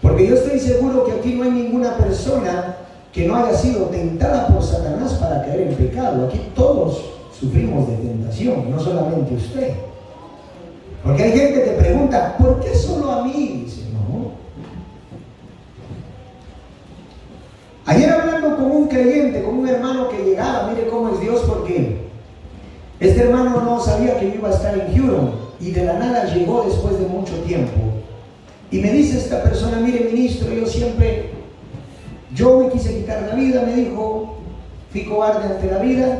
Porque yo estoy seguro que aquí no hay ninguna persona que no haya sido tentada por Satanás para caer en pecado. Aquí todos sufrimos de tentación, no solamente usted. Porque hay gente que pregunta, ¿por qué solo a mí? Dice, no. Ayer hablando con un creyente, con un hermano que llegaba, mire cómo es Dios, porque este hermano no sabía que yo iba a estar en Huron, y de la nada llegó después de mucho tiempo. Y me dice esta persona, mire ministro, yo me quise quitar la vida, me dijo, fui cobarde ante la vida,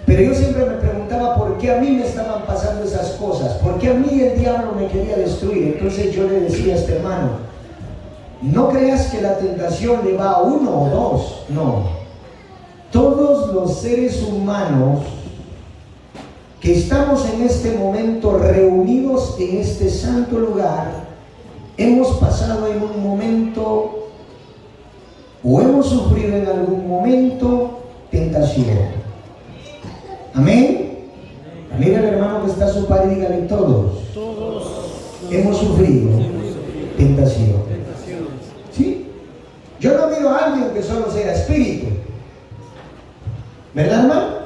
pero yo siempre me preguntaba por qué a mí me estaban pasando esas cosas, por qué a mí el diablo me quería destruir. Entonces yo le decía a este hermano, no creas que la tentación le va a 1 o 2, no. Todos los seres humanos que estamos en este momento reunidos en este santo lugar, hemos pasado en un momento o hemos sufrido en algún momento tentación. Amén. Mira al hermano que está a su par y dígale, todos hemos sufrido tentación. ¿Sí? Yo no miro a alguien que solo sea espíritu, ¿verdad, hermano?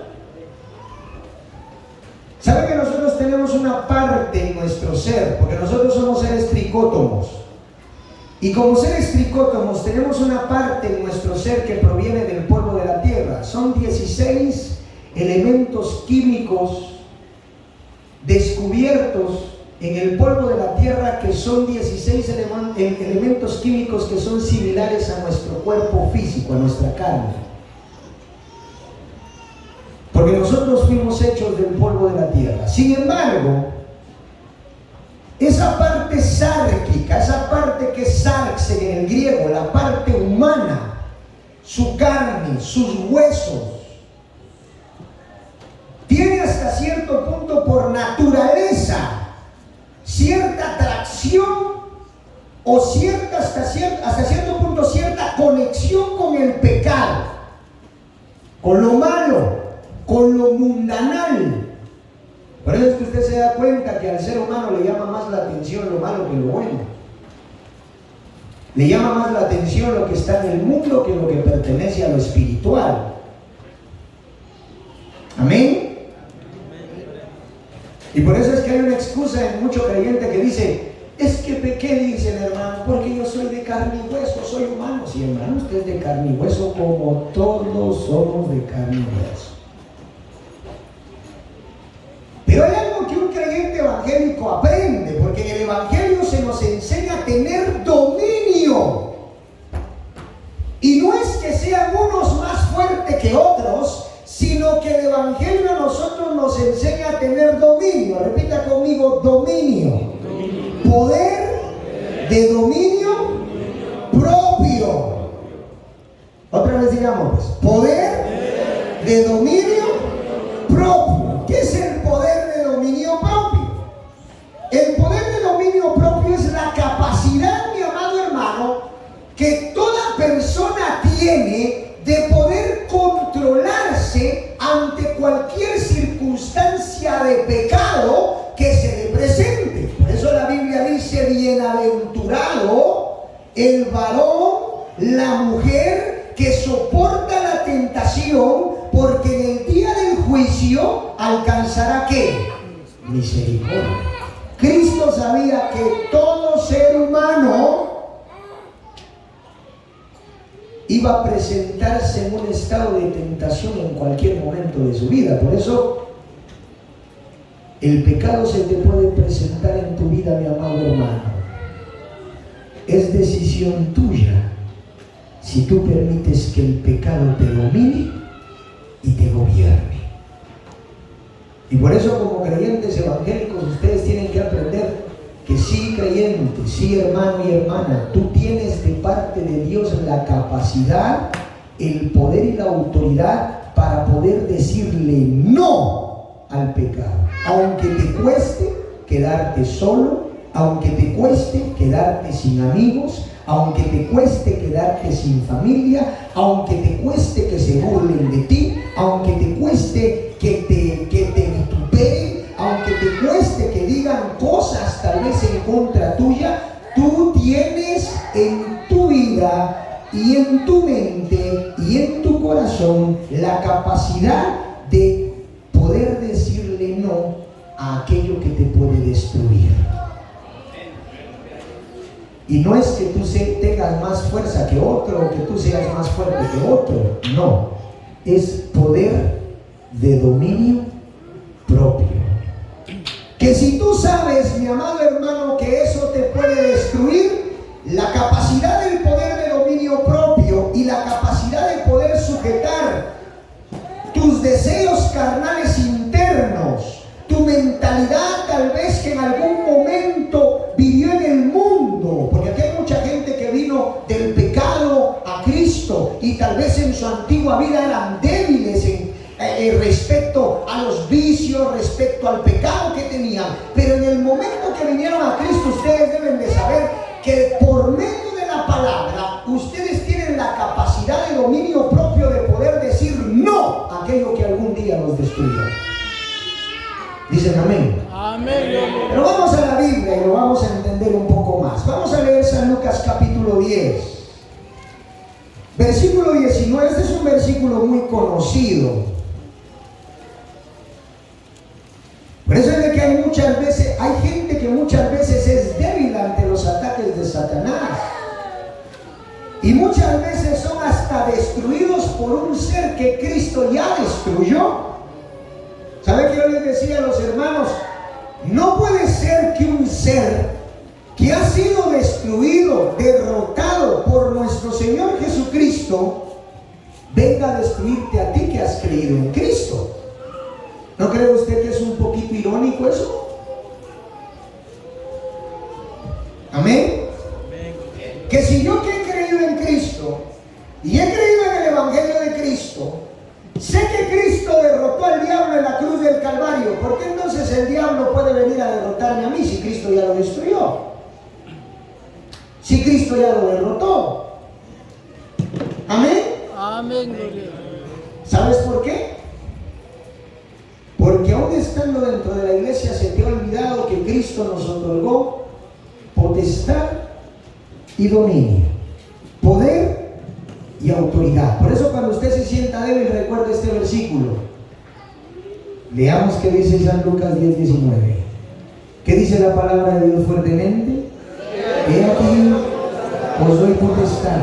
¿Sabe que una parte en nuestro ser, porque nosotros somos seres tricótomos. Y como seres tricótomos tenemos una parte en nuestro ser que proviene del polvo de la tierra. Son 16 elementos químicos descubiertos en el polvo de la tierra, que son 16 elementos químicos que son similares a nuestro cuerpo físico, a nuestra carne. Porque nosotros fuimos hechos del polvo de la tierra. Sin embargo, esa parte sárquica, esa parte que es sarx en el griego, la parte humana, su carne, sus huesos, tiene hasta cierto punto por naturaleza cierta atracción o hasta cierto punto cierta conexión con el pecado, con lo malo, con lo mundanal. Por eso es que usted se da cuenta que al ser humano le llama más la atención lo malo que lo bueno. Le llama más la atención lo que está en el mundo que lo que pertenece a lo espiritual. Amén. Y por eso es que hay una excusa en mucho creyente que dice: es que pequé, dicen, hermano, porque yo soy de carne y hueso, soy humano. Sí, hermano, usted es de carne y hueso, como todos somos de carne y hueso. Pero hay algo que un creyente evangélico aprende, porque en el evangelio se nos enseña a tener dominio. Y no es que sean unos más fuertes que otros, sino que el evangelio a nosotros nos enseña a tener dominio. Repita conmigo: dominio. Poder de dominio propio. Otra vez digamos, pues, poder de dominio propio. ¿Qué es el poder de dominio propio? El poder de dominio propio es la capacidad, mi amado hermano, que toda persona tiene de poder controlarse ante cualquier circunstancia de pecado que se le presente. Por eso la Biblia dice: bienaventurado el varón, la mujer que soporta la tentación, porque en el día del juicio alcanzará ¿qué? Misericordia. Cristo sabía que todo ser humano iba a presentarse en un estado de tentación en cualquier momento de su vida. Por eso el pecado se te puede presentar en tu vida, mi amado hermano. Es decisión tuya si tú permites que el pecado te domine y te gobierne. Y por eso, como creyentes evangélicos, ustedes tienen que aprender que sí, creyente, sí, hermano y hermana, tú tienes de parte de Dios la capacidad, el poder y la autoridad para poder decirle no al pecado, aunque te cueste quedarte solo, aunque te cueste quedarte sin amigos, aunque te cueste quedarte sin familia, aunque te cueste que se burlen de ti, aunque te cueste que te vituperen, aunque te cueste que digan cosas tal vez en contra tuya, tú tienes en tu vida y en tu mente y en tu corazón la capacidad de poder decirle no a aquello que te puede destruir. Y no es que tú tengas más fuerza que otro o que tú seas más fuerte que otro, no, es poder de dominio propio. Que si tú sabes, mi amado hermano, que eso te puede destruir, la capacidad del poder de dominio propio y la capacidad de poder sujetar tus deseos carnales internos, tu mentalidad tal vez que en algún momento vivió en el mundo, porque aquí hay mucha gente que vino del pecado a Cristo y tal vez en su antigua vida eran débiles respecto a los vicios, respecto al pecado que tenían, pero en el momento que vinieron a Cristo, ustedes deben de saber que por medio de la palabra ustedes tienen la capacidad de dominio propio de poder decir no a aquello que algún día los destruya. Dicen amén. Amén. Pero vamos a la Biblia y lo vamos a entender un poco más. Vamos a leer San Lucas capítulo 10, versículo 19. Este es un versículo muy conocido. Por eso es de que hay muchas veces, hay gente que muchas veces es débil ante los ataques de Satanás. Y muchas veces son hasta destruidos por un ser que Cristo ya destruyó. ¿Sabe qué yo les decía a los hermanos? No puede ser que un ser que ha sido destruido, derrotado por nuestro Señor Jesucristo, venga a destruirte a ti que has creído en Cristo. ¿No cree usted que es un poquito irónico eso? Amén. Que si yo que he creído en Cristo y he creído en el Evangelio de Cristo, sé que Cristo derrotó al diablo en la cruz del Calvario, ¿por qué entonces el diablo puede venir a derrotarme a mí si Cristo ya lo destruyó? Si Cristo ya lo derrotó. Amén. Amén, gloria. ¿Sabes por qué? Porque aún estando dentro de la iglesia se te ha olvidado que Cristo nos otorgó potestad y dominio, poder y autoridad. Por eso cuando usted se sienta débil, recuerde este versículo. Leamos qué dice San Lucas 10:19. ¿Qué dice la palabra de Dios fuertemente? He aquí os doy potestad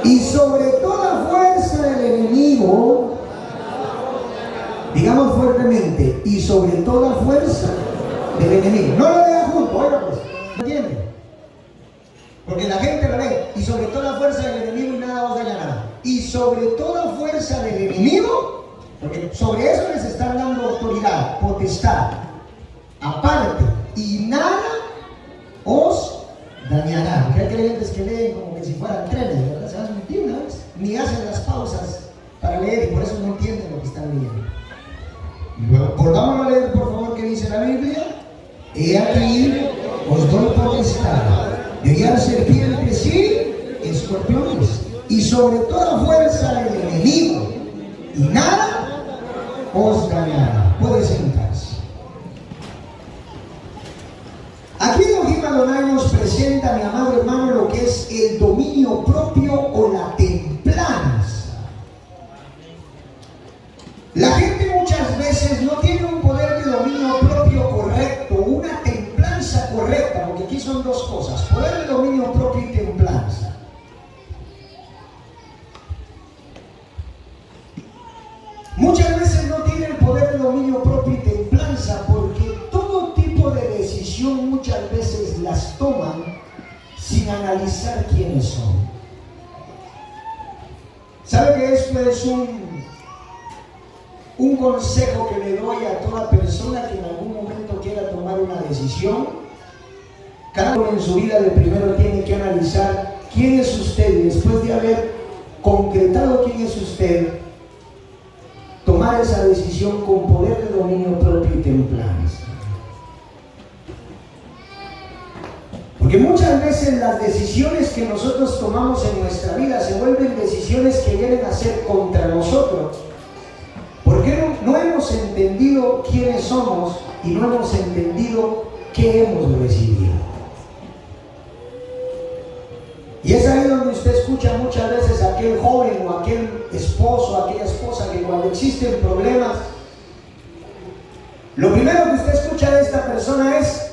y sobre toda fuerza del enemigo, digamos fuertemente, y sobre toda fuerza del enemigo. No lo lea junto, oiga pues, ¿entiende? Porque la gente lo lee, y sobre toda fuerza del enemigo y nada os dañará. Y sobre toda fuerza del enemigo, porque sobre eso les están dando autoridad, potestad, aparte, y nada os dañará. Porque hay creyentes que leen como que si fueran trenes, ¿verdad? Se van a mentir una vez, ni hacen las pausas para leer y por eso no entienden lo que están leyendo. Y luego, volvamos a leer por favor qué dice la Biblia. He aquí os doy potestad de hollar serpientes y escorpiones y sobre toda fuerza del enemigo y nada os dañará. Puede sentarse. Aquí Elohim Adonai nos presenta, mi amado hermano, lo que es el dominio propio o la templanza. La gente muchas veces no tiene un poder de dominio propio correcto, una templanza correcta, porque aquí son dos cosas, poder de dominio propio y templanza. Muchas veces no tiene el poder de dominio propio y templanza porque todo tipo de decisión muchas veces las toman sin analizar quiénes son. ¿Sabe que esto es un consejo que le doy a toda persona que en algún momento quiera tomar una decisión? Cada uno en su vida de primero tiene que analizar quién es usted y después de haber concretado quién es usted, tomar esa decisión con poder de dominio propio y templanza. Porque muchas veces las decisiones que nosotros tomamos en nuestra vida se vuelven decisiones que vienen a ser contra nosotros. Porque no hemos entendido quiénes somos y no hemos entendido qué hemos recibido. Y es ahí donde usted escucha muchas veces a aquel joven o aquel esposo o aquella esposa que cuando existen problemas, lo primero que usted escucha de esta persona es: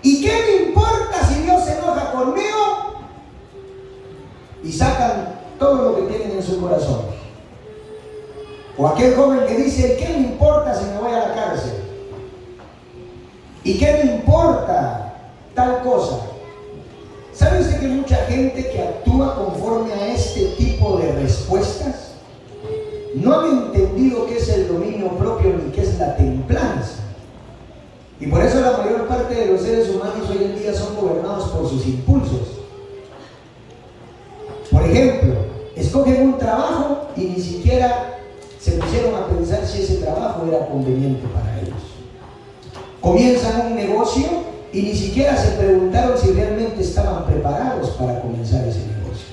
¿y qué me importa si Dios se enoja conmigo? Y sacan todo lo que tienen en su corazón. O aquel joven que dice: ¿qué me importa si me voy a la cárcel? ¿Y qué me importa tal cosa? ¿Sabe usted que mucha gente que actúa conforme a este tipo de respuestas no han entendido qué es el dominio propio ni qué es la templanza? Y por eso la mayor parte de los seres humanos hoy en día son gobernados por sus impulsos. Por ejemplo, escogen un trabajo y ni siquiera se pusieron a pensar si ese trabajo era conveniente para ellos. Comienzan un negocio y ni siquiera se preguntaron si realmente estaban preparados para comenzar ese negocio.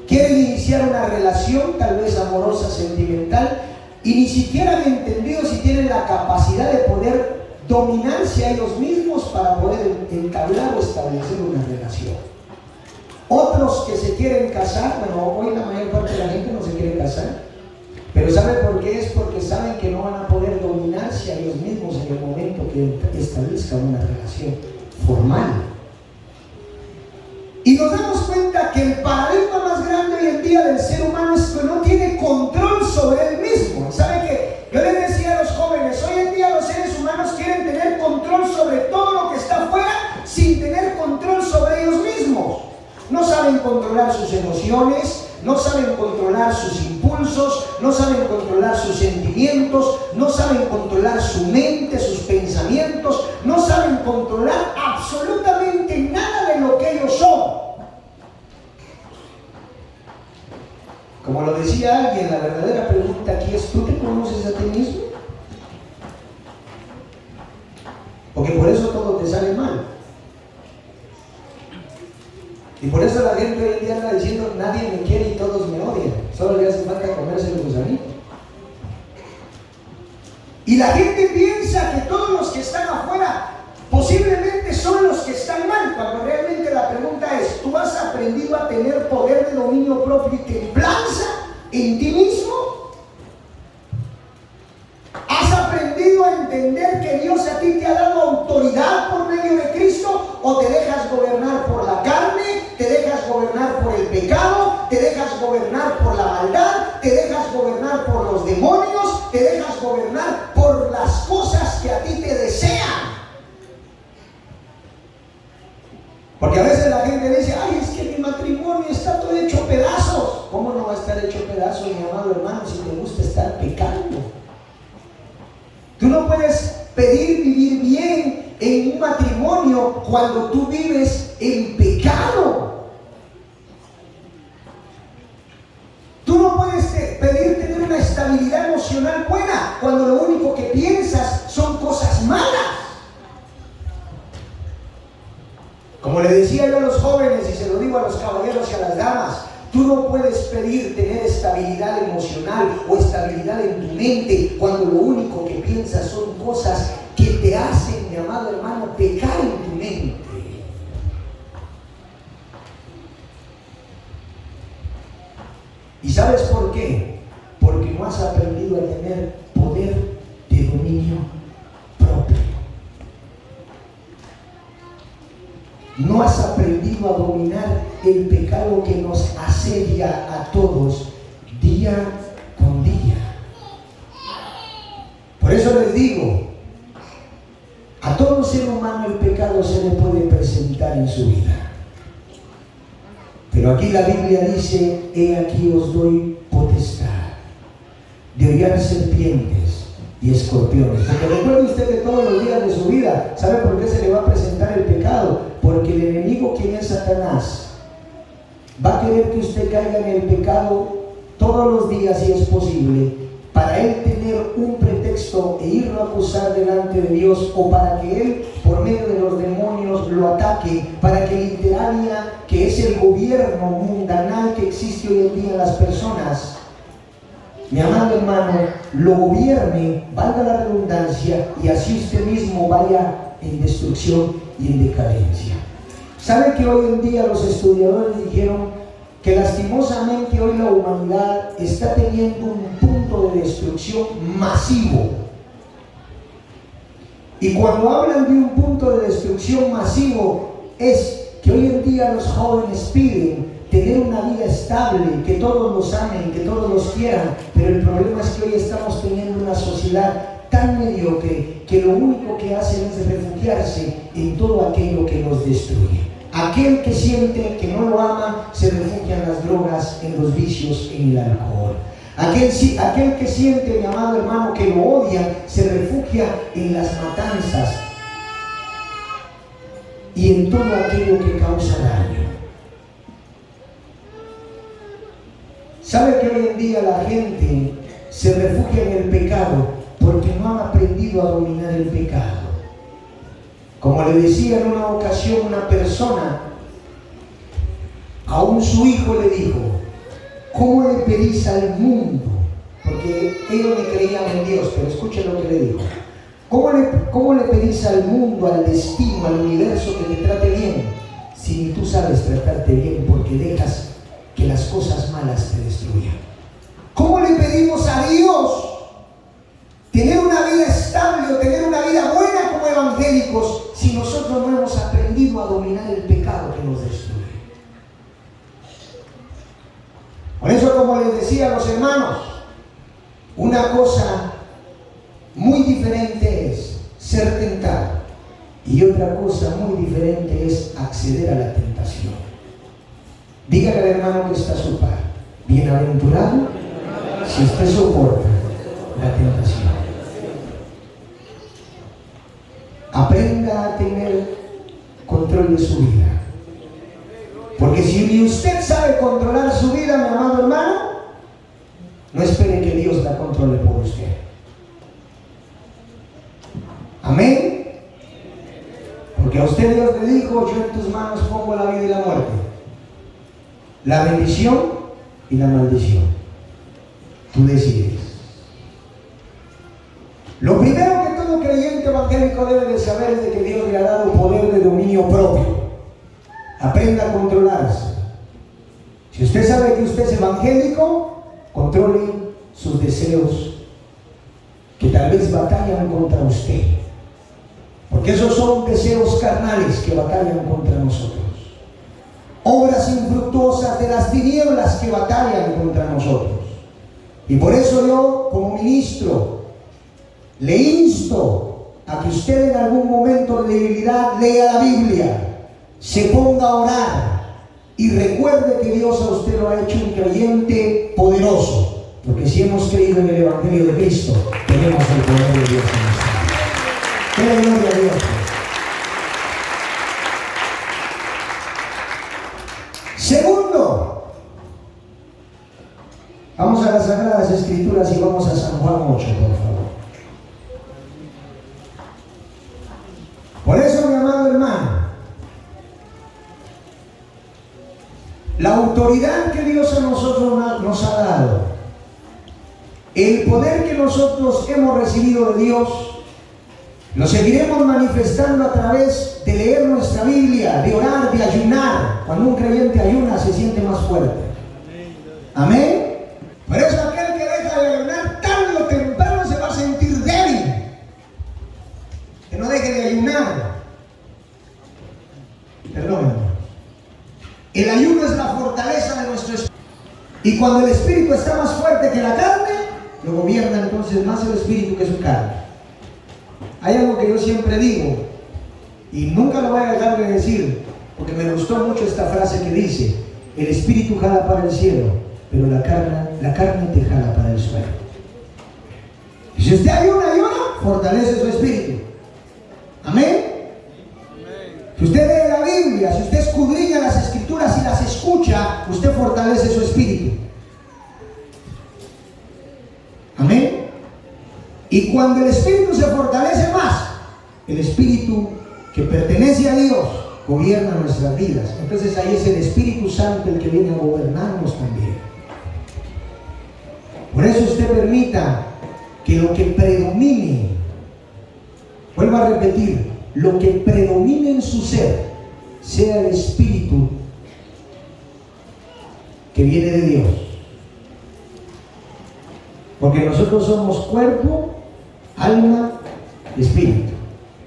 Quieren iniciar una relación, tal vez amorosa, sentimental, y ni siquiera han entendido si tienen la capacidad de poder dominarse a ellos mismos para poder entablar o establecer una relación. Otros que se quieren casar, bueno, hoy la mayor parte de la gente no se quiere casar, pero ¿saben por qué? Es porque saben que no van a poder dominarse dominarse a ellos mismos en el momento que establezcan una relación formal. Y nos damos cuenta que el paradigma más grande hoy en día del ser humano es que no tiene control sobre él mismo. ¿Saben qué? Yo les decía a los jóvenes, hoy en día los seres humanos quieren tener control sobre todo lo que está afuera sin tener control sobre ellos mismos. No saben controlar sus emociones, no saben controlar sus impulsos, no saben controlar sus sentimientos, no saben controlar su mente, sus pensamientos, no saben controlar absolutamente nada de lo que ellos son. Como lo decía alguien, la verdadera pregunta aquí es: ¿tú te conoces a ti mismo? Porque por eso todo te sale mal. Y por eso la gente hoy en día anda diciendo: nadie me quiere y todos me odian. Solo le hace falta comerse los gusanitos. Y la gente piensa que todos los que están afuera posiblemente son los que están mal, cuando realmente la pregunta es: ¿tú has aprendido a tener poder de dominio propio y templanza en ti mismo? ¿Has aprendido a entender que Dios a ti te ha dado autoridad por medio de Cristo? ¿O te dejas gobernar por la carne? ¿Te dejas gobernar por el pecado? ¿Te dejas gobernar por la maldad? ¿Te dejas gobernar por los demonios? ¿Te dejas gobernar por las cosas que a ti te desean? Porque a veces la gente dice: ay, es que mi matrimonio está todo hecho pedazos. ¿Cómo no va a estar hecho pedazos, mi amado hermano, si te gusta estar pecando? Tú no puedes pedir vivir bien en un matrimonio cuando tú vives en pecado. Tú no puedes pedir tener una estabilidad emocional buena cuando lo único que piensas son cosas malas. Como le decía yo a los jóvenes, y se lo digo a los caballeros y a las damas, tú no puedes pedir tener estabilidad emocional o estabilidad en tu mente cuando lo único que piensas son cosas que te hacen, mi amado hermano, pecar en tu mente. ¿Y sabes por qué? Porque no has aprendido a tener poder de dominio propio. No has aprendido a dominar el pecado que nos asedia a todos día con día. Por eso les digo, a todo ser humano el pecado se le puede presentar en su vida. Pero aquí la Biblia dice: he aquí os doy potestad de hollar serpientes y escorpiones. Porque recuerde usted que todos los días de su vida, ¿sabe por qué se le va a presentar el pecado? Porque el enemigo, quien es Satanás, va a querer que usted caiga en el pecado todos los días si es posible, para él tener un pretexto e irlo a acusar delante de Dios, o para que él, por medio de los demonios, lo ataque, para que Literalia, que es el gobierno mundanal que existe hoy en día en las personas, mi amado hermano, lo gobierne, valga la redundancia, y así usted mismo vaya en destrucción y en decadencia. ¿Sabe que hoy en día los estudiadores dijeron que lastimosamente hoy la humanidad está teniendo un punto de destrucción masivo? Y cuando hablan de un punto de destrucción masivo, es que hoy en día los jóvenes piden tener una vida estable, que todos los amen, que todos los quieran, pero el problema es que hoy estamos teniendo una sociedad tan mediocre que lo único que hacen es refugiarse en todo aquello que los destruye. Aquel que siente que no lo ama se refugia en las drogas, en los vicios, en el alcohol. Aquel que siente, mi amado hermano, que lo odia, se refugia en las matanzas y en todo aquello que causa daño. ¿Sabe que hoy en día la gente se refugia en el pecado porque no han aprendido a dominar el pecado? Como le decía en una ocasión una persona, aún su hijo le dijo: ¿cómo le pedís al mundo? Porque ellos le creían en Dios, pero escuche lo que le dijo. ¿Cómo le pedís al mundo, al destino, al universo que te trate bien, si ni tú sabes tratarte bien, porque dejas que las cosas malas te destruyan? ¿Cómo le pedimos a Dios tener una vida estable decía a los hermanos, una cosa muy diferente es ser tentado y otra cosa muy diferente es acceder a la tentación. Dígale al hermano que está a su par, bienaventurado si usted soporta la tentación. Aprenda a tener control de su vida. Porque si ni usted sabe controlar su vida, mi amado hermano, no espere que Dios la controle por usted. Amén. Porque a usted Dios le dijo, yo en tus manos pongo la vida y la muerte, la bendición y la maldición. Tú decides. Lo primero que todo creyente evangélico debe de saber es de que Dios le ha dado poder de dominio propio. Aprenda a controlarse. Si usted sabe que usted es evangélico, controle sus deseos que tal vez batallan contra usted. Porque esos son deseos carnales que batallan contra nosotros. Obras infructuosas de las tinieblas que batallan contra nosotros. Y por eso yo, como ministro, le insto a que usted en algún momento de debilidad lea la Biblia, se ponga a orar y recuerde que Dios a usted lo ha hecho un creyente poderoso. Porque si hemos creído en el Evangelio de Cristo, tenemos el poder de Dios en nuestra vida. ¡Qué gloria a Dios! Segundo, vamos a las Sagradas Escrituras y vamos a San Juan 8, por favor. Por eso, mi amado hermano, la autoridad que Dios a nosotros nos ha dado, el poder que nosotros hemos recibido de Dios, lo seguiremos manifestando a través de leer nuestra Biblia, de orar, de ayunar. Cuando un creyente ayuna se siente más fuerte. Amén. Por eso aquel que deja de ayunar tarde o temprano se va a sentir débil. Que no deje de ayunar. Perdón. El ayuno es la fortaleza de nuestro espíritu. Y cuando el espíritu está más fuerte que la carne, lo gobierna entonces más el espíritu que su carne. Hay algo que yo siempre digo, y nunca lo voy a dejar de decir, porque me gustó mucho esta frase que dice: el espíritu jala para el cielo, pero la carne te jala para el suelo. Y si usted ayuna, fortalece su espíritu. Amén. Si usted lee la Biblia, si usted escudriña las Escrituras y las escucha, usted fortalece su espíritu. Amén. Y cuando el espíritu se fortalece más, el espíritu que pertenece a Dios gobierna nuestras vidas. Entonces ahí es el Espíritu Santo el que viene a gobernarnos también. Por eso usted permita que lo que predomine, vuelvo a repetir, lo que predomine en su ser sea el espíritu que viene de Dios. Porque nosotros somos cuerpo, alma y espíritu.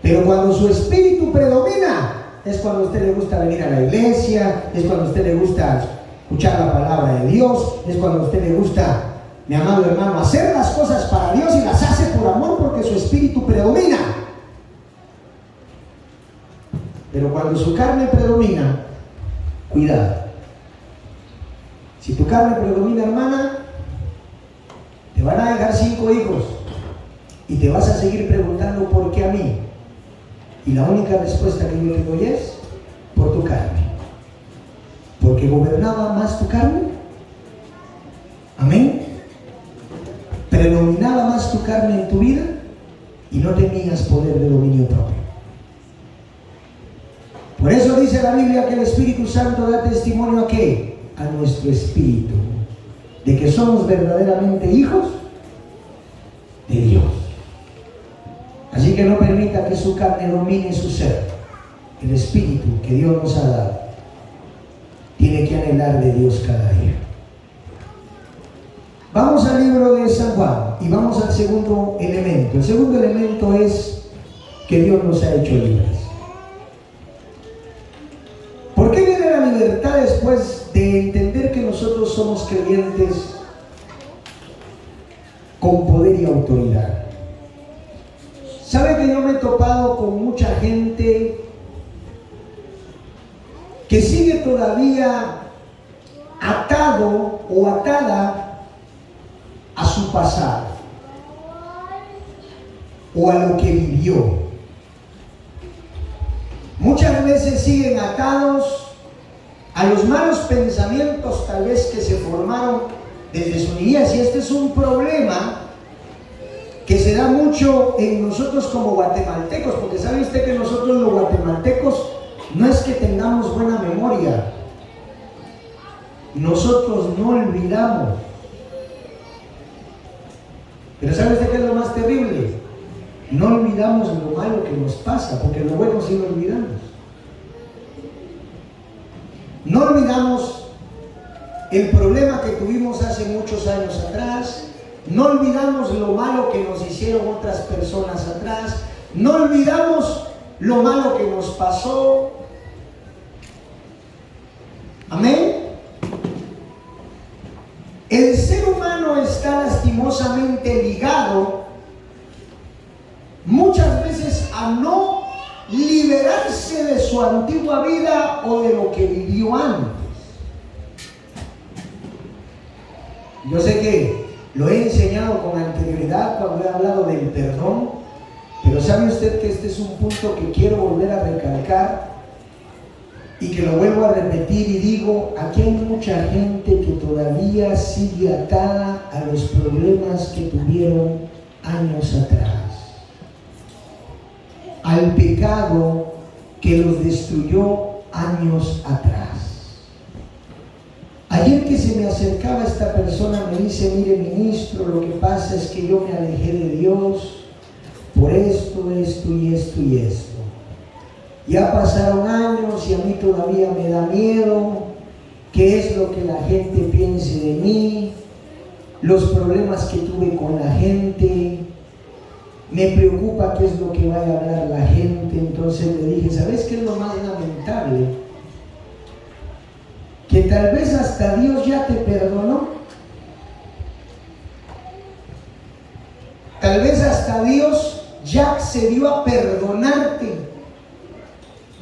Pero cuando su espíritu predomina, es cuando a usted le gusta venir a la iglesia, es cuando a usted le gusta escuchar la palabra de Dios, es cuando a usted le gusta, mi amado hermano, hacer las cosas para Dios y las hace por amor porque su espíritu predomina. Pero cuando su carne predomina, cuidado. Si tu carne predomina, hermana, te van a dejar 5 hijos y te vas a seguir preguntando ¿por qué a mí? Y la única respuesta que yo te doy es por tu carne. Porque gobernaba más tu carne. Amén. Predominaba más tu carne en tu vida y no tenías poder de dominio propio. Por eso dice la Biblia que el Espíritu Santo da testimonio ¿a qué? A nuestro espíritu, de que somos verdaderamente hijos de Dios. Así que no permita que su carne domine su ser. El espíritu que Dios nos ha dado tiene que anhelar de Dios cada día. Vamos al libro de San Juan y vamos al segundo elemento. El segundo elemento es que Dios nos ha hecho libres. ¿Por qué viene la libertad después de entender que nosotros somos creyentes con poder y autoridad. ¿Sabe que yo me he topado con mucha gente que sigue todavía atado o atada a su pasado o a lo que vivió? Muchas veces siguen atados a los malos pensamientos tal vez que se formaron desde su niñez, y este es un problema que se da mucho en nosotros como guatemaltecos, porque sabe usted que nosotros los guatemaltecos no es que tengamos buena memoria, nosotros no olvidamos. Pero ¿sabe usted qué es lo más terrible? No olvidamos lo malo que nos pasa, porque lo bueno sí lo olvidamos. No olvidamos el problema que tuvimos hace muchos años atrás, no olvidamos lo malo que nos hicieron otras personas atrás, no olvidamos lo malo que nos pasó. Amén. El ser humano está lastimosamente ligado muchas veces a no liberarse de su antigua vida o de lo que vivió antes. Yo sé que lo he enseñado con anterioridad cuando he hablado del perdón, pero ¿sabe usted que este es un punto que quiero volver a recalcar y que lo vuelvo a repetir y digo? Aquí hay mucha gente que todavía sigue atada a los problemas que tuvieron años atrás, al pecado que los destruyó años atrás. Ayer que se me acercaba esta persona me dice: mire, ministro, lo que pasa es que yo me alejé de Dios por esto, esto y esto y esto. Ya pasaron años y a mí todavía me da miedo qué es lo que la gente piense de mí, los problemas que tuve con la gente, me preocupa qué es lo que vaya a hablar la gente. Entonces le dije: ¿sabes qué es lo más lamentable? Que tal vez hasta Dios ya te perdonó. Tal vez hasta Dios ya accedió a perdonarte.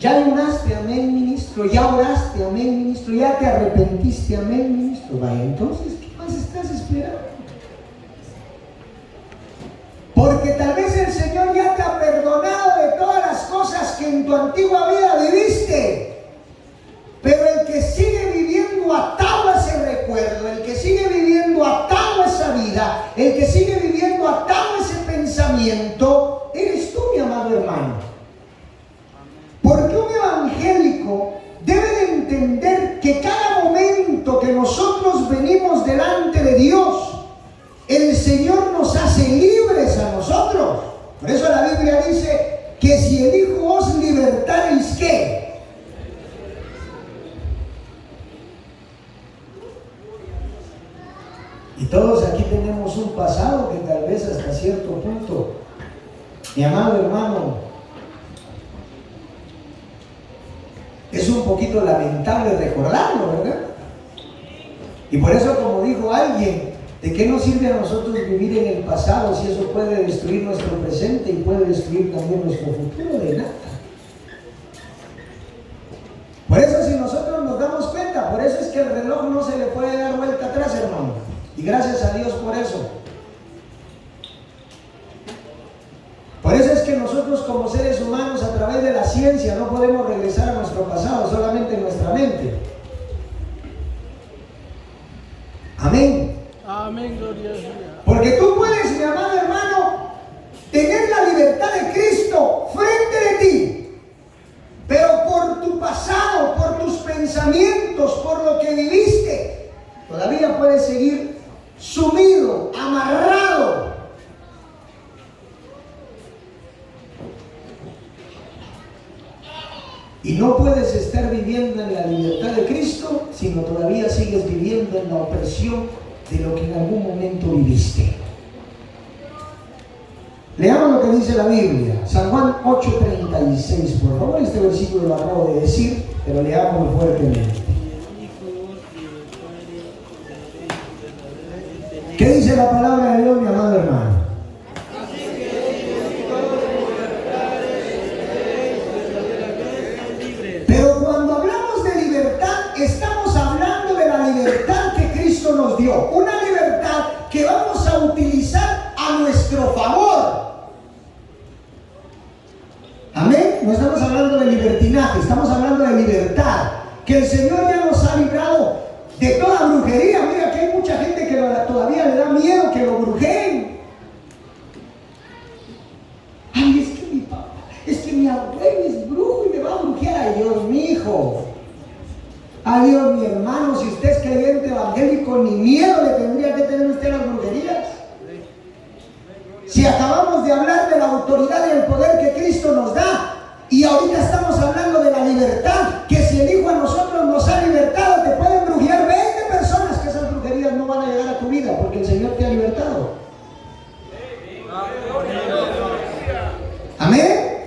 Ya ayunaste, amén, ministro. Ya oraste, amén, ministro. Ya te arrepentiste, amén, ministro. Vaya, entonces, ¿qué más estás esperando? Porque tal vez el Señor ya te ha perdonado de todas las cosas que en tu antigua vida viviste. Pero el que sigue viviendo atado a ese recuerdo, el que sigue viviendo atado a esa vida, el que sigue viviendo atado a ese pensamiento, eres tú, mi amado hermano. Porque un evangélico debe de entender que cada momento que nosotros venimos delante de Dios, el Señor nos hace libres a nosotros. Por eso la Biblia dice que si el Hijo os libertareis, ¿qué? Y todos aquí tenemos un pasado que tal vez hasta cierto punto, mi amado hermano, es un poquito lamentable recordarlo, ¿verdad? Y por eso, como dijo alguien, ¿de qué nos sirve a nosotros vivir en el pasado si eso puede destruir nuestro presente y puede destruir también nuestro futuro? De nada. Por eso, si nosotros nos damos cuenta, por eso es que el reloj no se le puede dar vuelta atrás, hermano. Y gracias a Dios por eso. Por eso es que nosotros como seres humanos, a través de la ciencia, no podemos regresar a nuestro pasado, solamente en nuestra mente. Amén. Amén, gloria a Dios. Porque tú puedes, mi amado hermano, tener la libertad de Cristo frente de ti, pero por tu pasado, por tus pensamientos, por lo que viviste, todavía puedes seguir sumido, amarrado. Y no puedes estar viviendo en la libertad de Cristo, sino todavía sigues viviendo en la opresión de lo que en algún momento viviste. Leamos lo que dice la Biblia, San Juan 8:36, por favor. Este versículo lo acabo de decir, pero leámoslo fuertemente. ¿Qué dice la palabra de Dios, mi amado hermano? Pero cuando hablamos de libertad, estamos hablando de la libertad que Cristo nos dio. Una libertad que vamos a utilizar a nuestro favor. Amén. No estamos hablando de libertinaje, estamos hablando de libertad. Que el Señor ya nos ha librado de toda brujería. Mira que hay mucha gente que todavía le da miedo que lo brujeen. Ay, es que mi papá, es que mi abuelo es brujo y me va a brujear. Ay, Dios, mi hijo. Ay, Dios, mi hermano, si usted es creyente evangélico, ni miedo le tendría que tener usted a las brujerías. Si acabamos de hablar de la autoridad y el poder que Cristo nos da, y ahorita estamos hablando de la libertad, que si el Hijo a nosotros nos ha libertado, te pueden brujear 20 personas, que esas brujerías no van a llegar a tu vida, porque el Señor te ha libertado. Amén.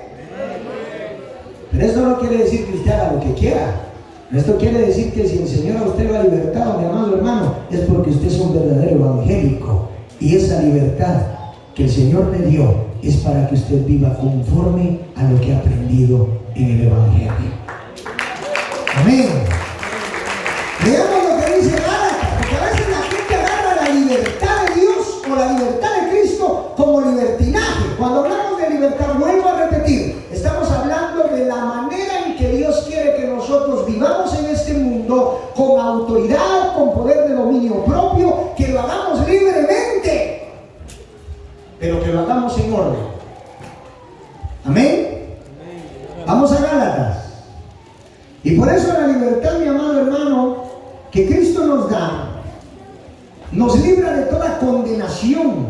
Pero esto no quiere decir que usted haga lo que quiera. Esto quiere decir que si el Señor a usted lo ha libertado, mi amado hermano, es porque usted es un verdadero evangélico. Y esa libertad que el Señor le dio es para que usted viva conforme a lo que ha aprendido en el Evangelio. Amén. Veamos lo que dice Gálatas, porque a veces la gente agarra la libertad de Dios o la libertad de Cristo como libertinaje. Cuando hablamos de libertad, vuelvo a repetir, estamos hablando de la manera en que Dios quiere que nosotros vivamos en este mundo con autoridad, con poder de dominio propio, que lo hagamos libremente, pero que lo hagamos en orden. Amén. Vamos a Gálatas. Y por eso la libertad, mi amado hermano, que Cristo nos da, nos libra de toda condenación,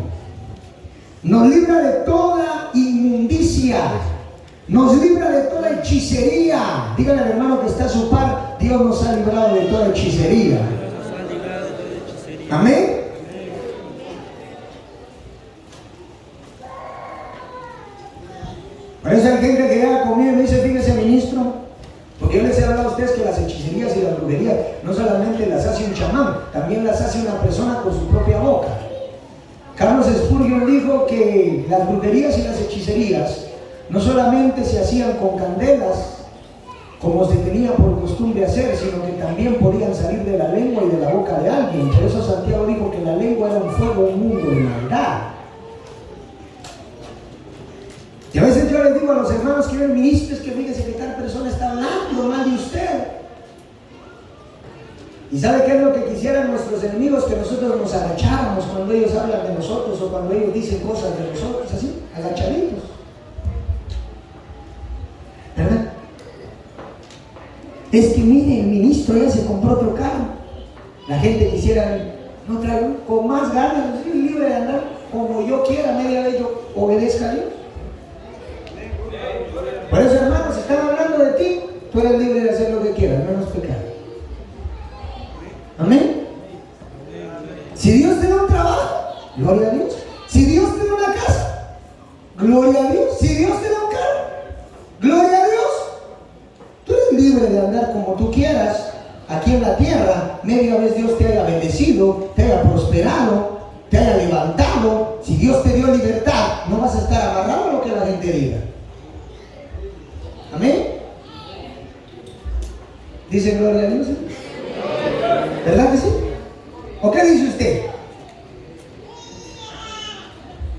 nos libra de toda inmundicia, nos libra de toda hechicería. Dígale al hermano que está a su par, Dios nos ha librado de toda hechicería. Amén. Por eso hay gente que llega conmigo y me dice, fíjese ministro, porque yo les he hablado a ustedes que las hechicerías y las brujerías no solamente las hace un chamán, también las hace una persona con su propia boca. Carlos Spurgeon dijo que las brujerías y las hechicerías no solamente se hacían con candelas, como se tenía por costumbre hacer, sino que también podían salir de la lengua y de la boca de alguien. Por eso Santiago dijo que la lengua era un fuego, un mundo de maldad. Y a veces yo les digo a los hermanos que ven ministros que fíjense que tal persona está hablando mal de usted. ¿Y sabe qué es lo que quisieran nuestros enemigos? Que nosotros nos agacháramos cuando ellos hablan de nosotros o cuando ellos dicen cosas de nosotros, así, agachaditos. ¿Verdad? Es que mire, el ministro ya se compró otro carro. La gente quisiera, no traigo, con más ganas, libre de andar como yo quiera, media vez yo obedezca a Dios. Por eso, hermanos, si están hablando de ti, tú eres libre de hacer lo que quieras, menos pecar. Amén. Si Dios te da un trabajo, gloria a Dios. Si Dios te da una casa, gloria a Dios. Si Dios te da un carro, gloria a Dios. Tú eres libre de andar como tú quieras aquí en la tierra, media vez Dios te haya bendecido, te haya prosperado, te haya levantado. Si Dios te dio libertad, no vas a estar amarrado a lo que la gente diga. Amén. Dice gloria a Dios. ¿Verdad que sí? ¿O qué dice usted?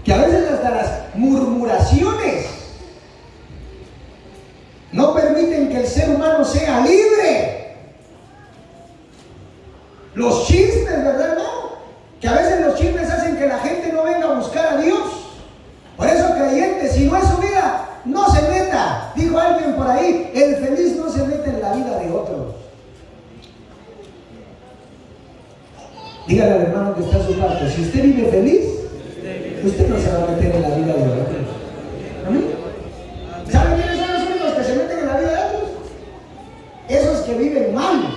Que a veces hasta las murmuraciones no permiten que el ser humano sea libre. Los chismes, ¿verdad, hermano? Que a veces los chismes hacen que la gente no venga a buscar a Dios. Por eso, creyente, si no es su vida, no se meta. Dijo alguien por ahí, el feliz no se mete en la vida de otros. Dígale al hermano que está a su parte, si usted vive feliz, usted no se va a meter en la vida de otros. ¿Amén? ¿Saben quiénes son los únicos que se meten en la vida de otros? Esos que viven mal.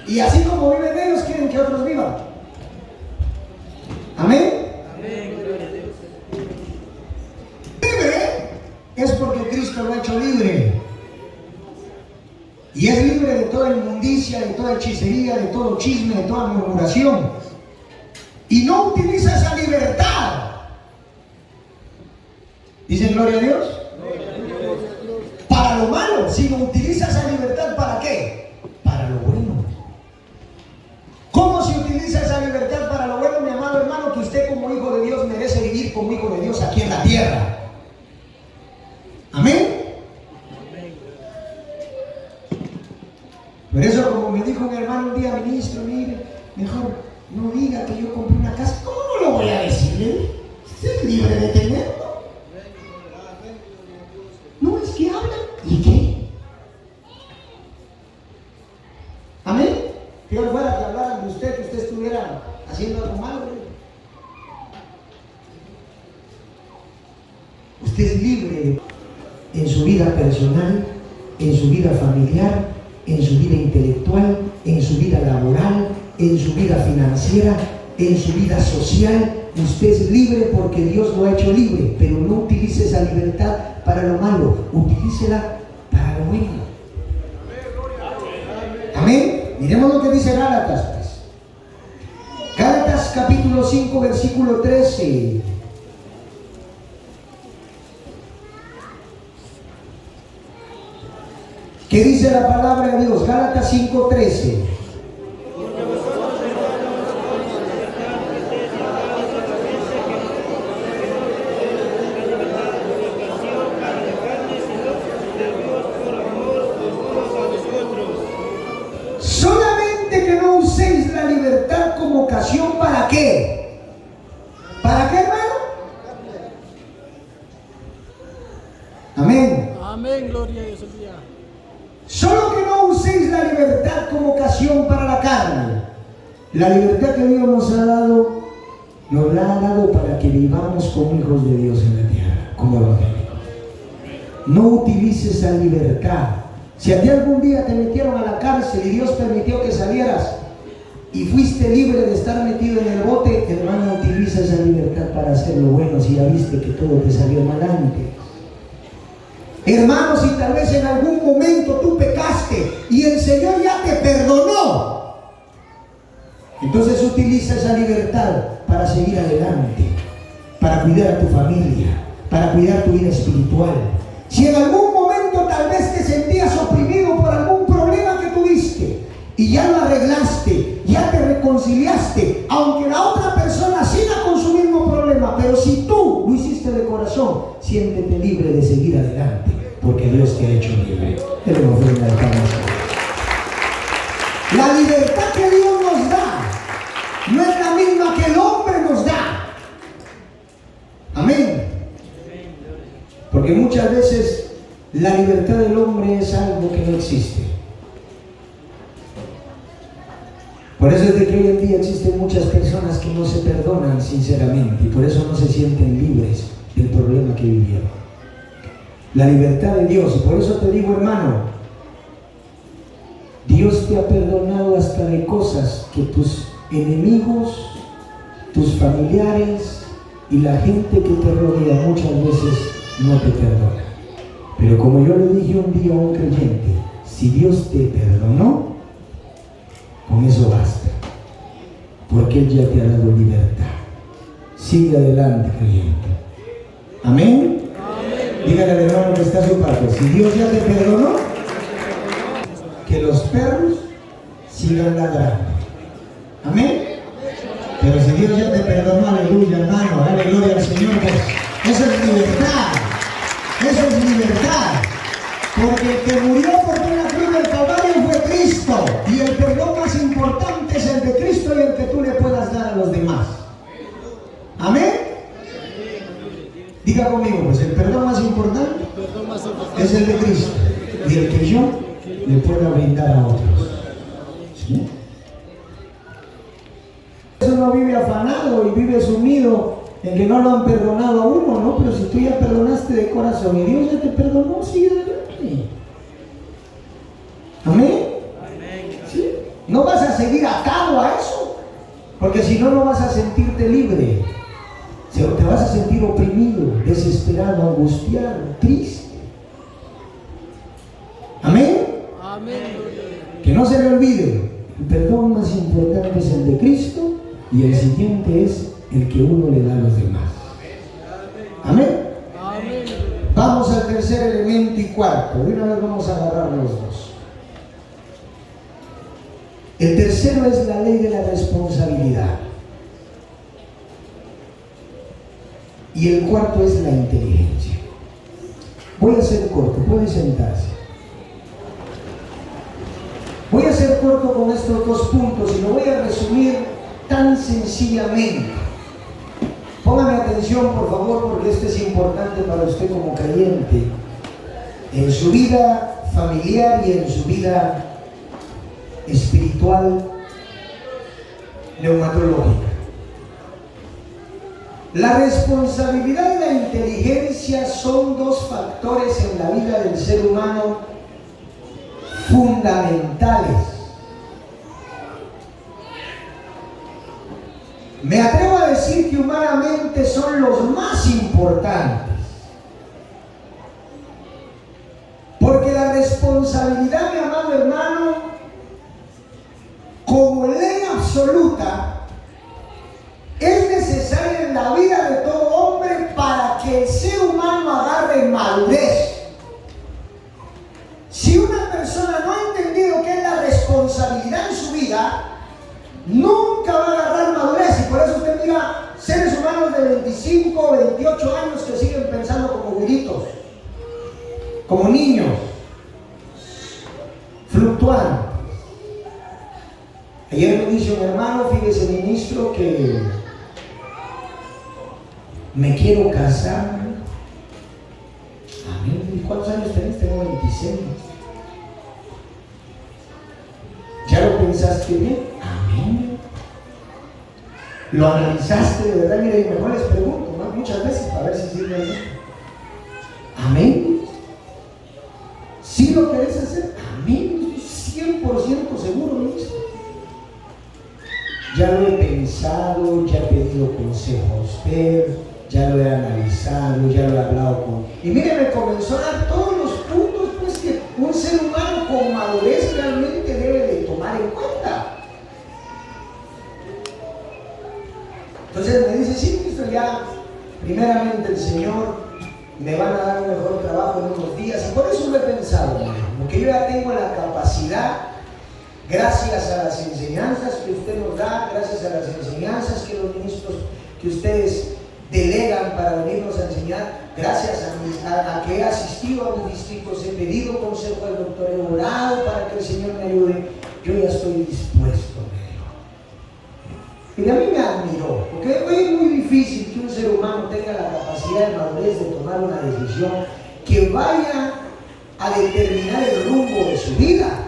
Y así como viven ellos, quieren que otros vivan. Amén. Libre es porque Cristo lo ha hecho libre. Y es libre de toda inmundicia, de toda hechicería, de todo chisme, de toda murmuración. y no utiliza esa libertad. ¿Dicen gloria a Dios? Para lo malo, sino utiliza esa libertad ¿para qué? Para lo bueno. ¿Cómo se utiliza esa libertad para lo bueno, mi amado hermano? Que usted como hijo de Dios merece vivir como hijo de Dios aquí en la tierra. Amén. Por eso, como me dijo un hermano un día, ministro, mire, mejor no diga que yo compré una casa. ¿Cómo no lo voy a decirle? Usted es libre de tenerlo. No, es que hablan. ¿Y qué? Amén. Peor fuera que hablaran de usted, que usted estuviera haciendo algo malo. Usted es libre en su vida personal, en su vida familiar, en su vida intelectual, en su vida laboral, en su vida financiera, en su vida social. Usted es libre porque Dios lo ha hecho libre, pero no utilice esa libertad para lo malo, utilícela para lo bueno. Amén. Miremos lo que dice Gálatas, pues. Gálatas capítulo 5, versículo 13. ¿Qué dice la palabra de Dios? Gálatas 5:13. Solamente que no uséis la libertad como ocasión ¿para qué? ¿Para qué, hermano? Amén. Amén, gloria a Dios. Solo que no uséis la libertad como ocasión para la carne. La libertad que Dios nos ha dado, nos la ha dado para que vivamos como hijos de Dios en la tierra, como evangélicos. No utilices esa libertad. Si a ti algún día te metieron a la cárcel y Dios permitió que salieras y fuiste libre de estar metido en el bote, hermano, utiliza esa libertad para hacer lo bueno si ya viste que todo te salió mal antes. Hermano, si tal vez en algún momento tú pecaste y el Señor ya te perdonó, entonces utiliza esa libertad para seguir adelante, para cuidar a tu familia, para cuidar tu vida espiritual. Si en algún momento tal vez te sentías oprimido por algún problema que tuviste y ya lo arreglaste, ya te reconciliaste, aunque la otra persona siga con su mismo problema, pero si tú lo hiciste de corazón, siéntete libre de seguir adelante, porque Dios te ha hecho libre. La libertad que Dios nos da no es la misma que el hombre nos da. Amén. Porque muchas veces la libertad del hombre es algo que no existe. Por eso es de que hoy en día existen muchas personas que no se perdonan sinceramente y por eso no se sienten libres del problema que vivieron. La libertad de Dios, y por eso te digo, hermano, Dios te ha perdonado hasta de cosas que tus enemigos, tus familiares y la gente que te rodea muchas veces no te perdona. Pero como yo le dije un día a un creyente, si Dios te perdonó, con eso basta, porque Él ya te ha dado libertad. Sigue adelante, creyente. Amén. Amén. Dígale al hermano que está a su parte, si Dios ya te perdonó, que los perros sigan ladrando. Amén. Pero si Dios ya te perdonó, aleluya, hermano, dale gloria al Señor, pues eso es libertad. Eso es libertad. Porque el que murió por ti en la cruz del Calvario fue Cristo. Y el perdón más importante es el de Cristo y el que tú le puedas dar a los demás. Amén. Diga conmigo, pues el perdón más importante es el de Cristo. Y el que yo le pueda brindar a otros. ¿Sí? Eso no vive afanado y vive sumido en que no lo han perdonado a uno, ¿no? Pero si tú ya perdonaste de corazón y Dios ya te perdonó, sigue adelante. Amén. ¿Sí? No vas a seguir atado a eso, porque si no, no vas a sentirte libre. Te vas a sentir oprimido, desesperado, angustiado, triste. Amén. Amén. Que no se le olvide, el perdón más importante es el de Cristo y el siguiente es el que uno le da a los demás. Amén. Vamos al tercer elemento y cuarto. De una vez vamos a agarrar los dos. El tercero es la ley de la responsabilidad. Y el cuarto es la inteligencia. Voy a ser corto, puede sentarse. Voy a ser corto con estos dos puntos y lo voy a resumir tan sencillamente. Póngame atención, por favor, porque esto es importante para usted como creyente, en su vida familiar y en su vida espiritual neumatológica. La responsabilidad y la inteligencia son dos factores en la vida del ser humano fundamentales. Me atrevo a decir que humanamente son los más importantes. Porque la responsabilidad, mi amado hermano, como ley absoluta, es necesaria en la vida de todo hombre para que el ser humano agarre madurez. Si una persona no ha entendido qué es la responsabilidad en su vida, nunca va a agarrar madurez. Y por eso usted mira seres humanos de 25, 28 años que siguen pensando como güiritos, como niños, fluctuando. Ayer me dice un hermano, fíjese ministro, que me quiero casar. Amén. ¿Cuántos años tenés? Tengo 26. ¿Ya lo pensaste bien? Amén. ¿Lo analizaste de verdad? Mira, y mejor les pregunto, ¿no? Muchas veces para ver si sirve esto. Amén. ¿Sí lo querés hacer? Amén. Estoy 100% seguro, ministro. Ya lo he pensado, ya he pedido consejo a usted, ya lo he analizado, ya lo he hablado con... Y mire, me comenzó a dar todos los puntos pues, que un ser humano con madurez realmente debe de tomar en cuenta. Entonces me dice, sí, ministro, ya primeramente el Señor me van a dar un mejor trabajo en unos días. Y por eso lo he pensado, porque yo ya tengo la capacidad, gracias a las enseñanzas que usted nos da, gracias a las enseñanzas que los ministros que ustedes delegan para venirnos a enseñar, gracias a que he asistido a mis distritos, he pedido consejo al doctor, he orado para que el Señor me ayude, yo ya estoy dispuesto, me dijo. Y a mí me admiró, porque hoy es muy difícil que un ser humano tenga la capacidad de madurez de tomar una decisión que vaya a determinar el rumbo de su vida.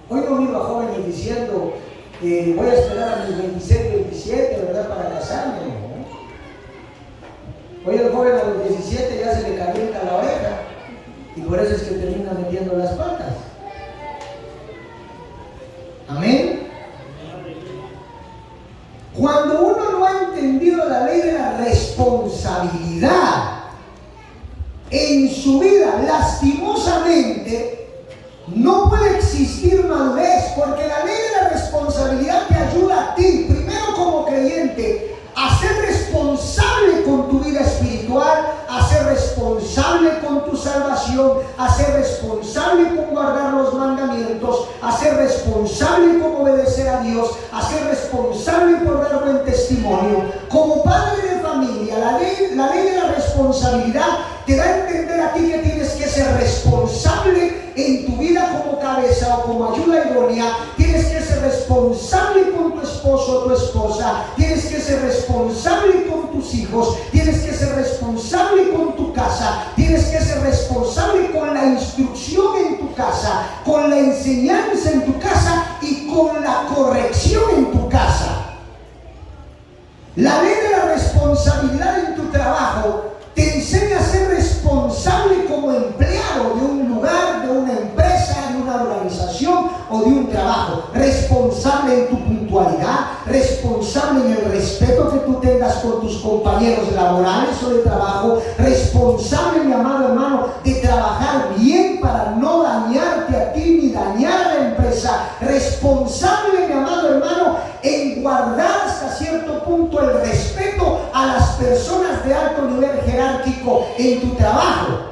Hoy no miro a jóvenes diciendo, voy a esperar a mis 26, 27, ¿verdad?, para casarme, ¿no? Hoy el joven a los 17 ya se le calienta la oreja y por eso es que termina metiendo las patas. Amén. Cuando uno no ha entendido la ley de la responsabilidad en su vida, lastimosamente, no puede existir madurez, porque la ley de la responsabilidad te ayuda a ti, primero como creyente, a ser responsable con tu vida espiritual, a ser responsable con tu salvación, a ser responsable con guardar los mandamientos, a ser responsable con obedecer a Dios, a ser responsable por dar buen testimonio. Como padre de familia, la ley de la responsabilidad te da a entender a ti que tienes que ser responsable en tu vida como cabeza o como ayuda idónea. Tienes que ser responsable con tu esposo o tu esposa, tienes que ser responsable con tus hijos, tienes que ser responsable con tu casa, tienes que ser responsable con la instrucción en tu casa, con la enseñanza en tu casa y con la corrección en tu casa. La ley de la responsabilidad en tu trabajo te enseña a ser responsable como empleado de un lugar, de una empresa, de una organización o de un trabajo. Responsable en tu puntualidad, responsable en el respeto que tú tengas con tus compañeros laborales o de trabajo, responsable, mi amado hermano, de trabajar bien para no dañarte a ti ni dañar a la empresa. Responsable, mi amado hermano, en guardar hasta cierto jerárquico en tu trabajo.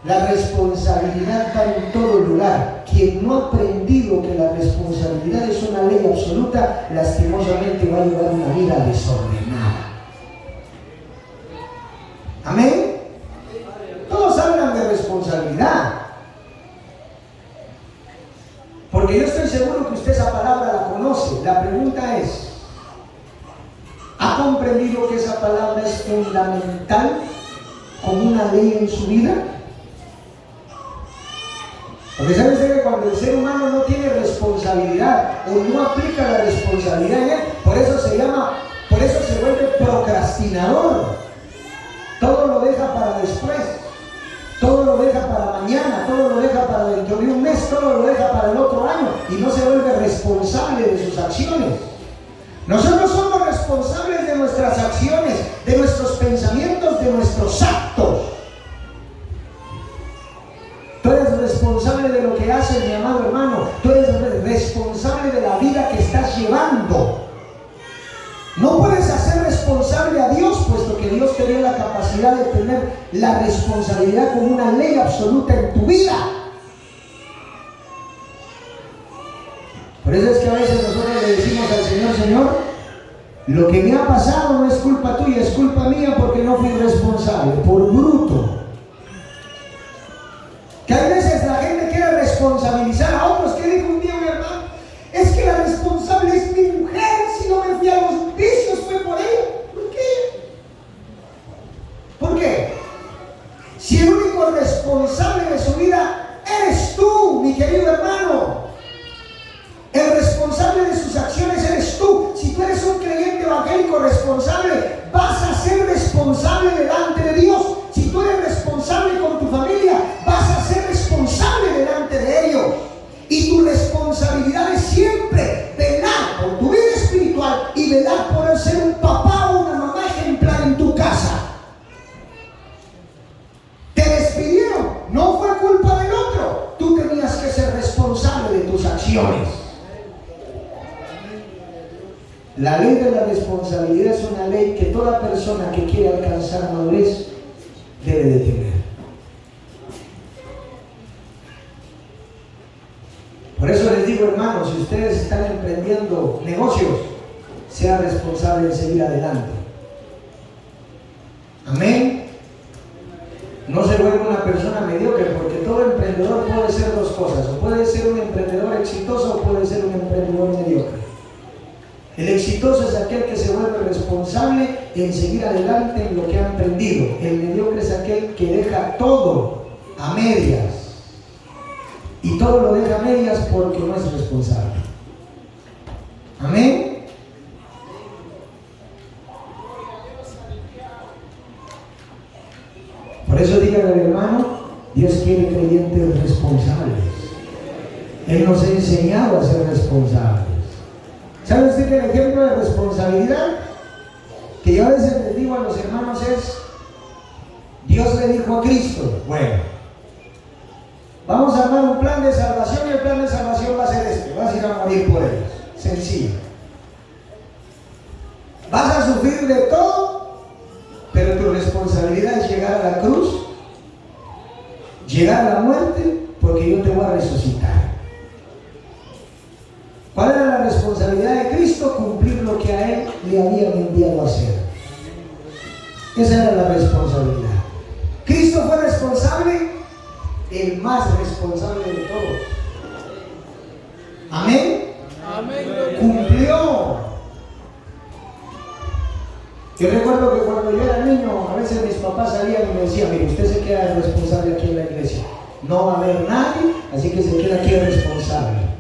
La responsabilidad va en todo lugar. Quien no ha aprendido que la responsabilidad es una ley absoluta, lastimosamente va a llevar una vida desordenada. Amén. Todos hablan de responsabilidad. Porque yo estoy seguro que usted esa palabra la conoce. La pregunta es, ¿ha comprendido que esa palabra es fundamental como una ley en su vida? Porque sabe usted que cuando el ser humano no tiene responsabilidad o no aplica la responsabilidad en él, por eso se vuelve procrastinador. Todo lo deja para después, todo lo deja para mañana, todo lo deja para dentro de un mes, todo lo deja para el otro año y no se vuelve responsable de sus acciones. Nosotros somos responsables de nuestras acciones, de nuestros pensamientos, de nuestros actos. Tú eres responsable de lo que haces, mi amado hermano. Tú eres responsable de la vida que estás llevando. No puedes hacer responsable a Dios, puesto que Dios te dio la capacidad de tener la responsabilidad como una ley absoluta en tu vida. Por eso es que a veces nosotros le decimos al Señor: Señor, lo que me ha pasado no es culpa tuya, es culpa mía porque no fui responsable, por bruto. Que a veces la gente quiere responsabilizar a otros. Que dijo un día mi hermano: es que la responsable es mi mujer, si no me fui a los vicios fue por ella. ¿Por qué? ¿Por qué? Si el único responsable de su vida eres tú, mi querido hermano. El responsable de sus acciones eres tú. Si tú eres un creyente evangélico responsable, vas a ser responsable delante de Dios. Si tú eres responsable con tu familia, vas a ser responsable delante de ellos. Y tu responsabilidad es siempre velar por tu vida espiritual y velar por ser un papá o una mamá ejemplar en tu casa. Te despidieron, no fue culpa del otro. Tú tenías que ser responsable de tus acciones. La ley de la responsabilidad es una ley que toda persona que quiere alcanzar madurez debe de tener. Por eso les digo, hermanos, si ustedes están emprendiendo negocios, sean responsables de seguir adelante. Amén. No se vuelva una persona mediocre, porque todo emprendedor puede ser dos cosas: o puede ser un emprendedor exitoso o puede ser un emprendedor mediocre. El exitoso es aquel que se vuelve responsable en seguir adelante en lo que ha emprendido. El mediocre es aquel que deja todo a medias. Y todo lo deja a medias porque no es responsable. Amén. Por eso dígale al hermano: Dios quiere creyentes responsables. Él nos ha enseñado a ser responsables. ¿Sabe usted que el ejemplo de responsabilidad que yo a veces les digo a los hermanos es: Dios le dijo a Cristo: bueno, vamos a armar un plan de salvación y el plan de salvación va a ser este: vas a ir a morir por ellos. Sencillo. Vas a sufrir de todo, pero tu responsabilidad es llegar a la cruz, llegar a la muerte, porque yo te voy a resucitar. ¿Cuál era la responsabilidad de Cristo? Cumplir lo que a Él le habían enviado a hacer. Esa era la responsabilidad. Cristo fue responsable, el más responsable de todos. Amén. Amén. Cumplió. Yo recuerdo que cuando yo era niño, a veces mis papás salían y me decían: mire, usted se queda responsable aquí en la iglesia. No va a haber nadie, así que se queda aquí responsable.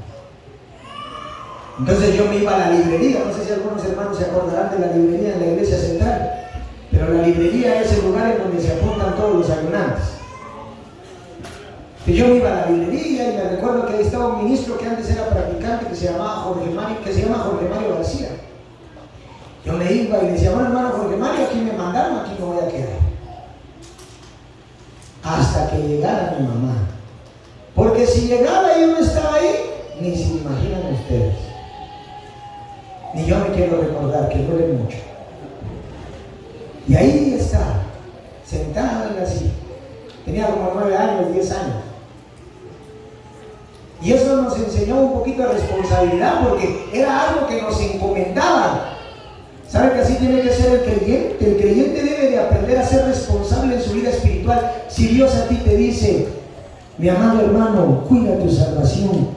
Entonces yo me iba a la librería. No sé si algunos hermanos se acordarán de la librería en la iglesia central, pero la librería es el lugar en donde se apuntan todos los ayunantes. Yo me iba a la librería y me recuerdo que ahí estaba un ministro que antes era practicante, que se llama Jorge Mario García. Yo me iba y le decía: bueno, hermano Jorge Mario, aquí me mandaron, aquí me voy a quedar hasta que llegara mi mamá, porque si llegaba y yo no estaba ahí, ni se imaginan ustedes. Ni yo me quiero recordar, que duele mucho. Y ahí está, sentado sentado en la silla. Tenía como 9 años, 10 años. Y eso nos enseñó un poquito de responsabilidad porque era algo que nos encomendaban. ¿Sabe que así tiene que ser el creyente? El creyente debe de aprender a ser responsable en su vida espiritual. Si Dios a ti te dice, mi amado hermano, cuida tu salvación,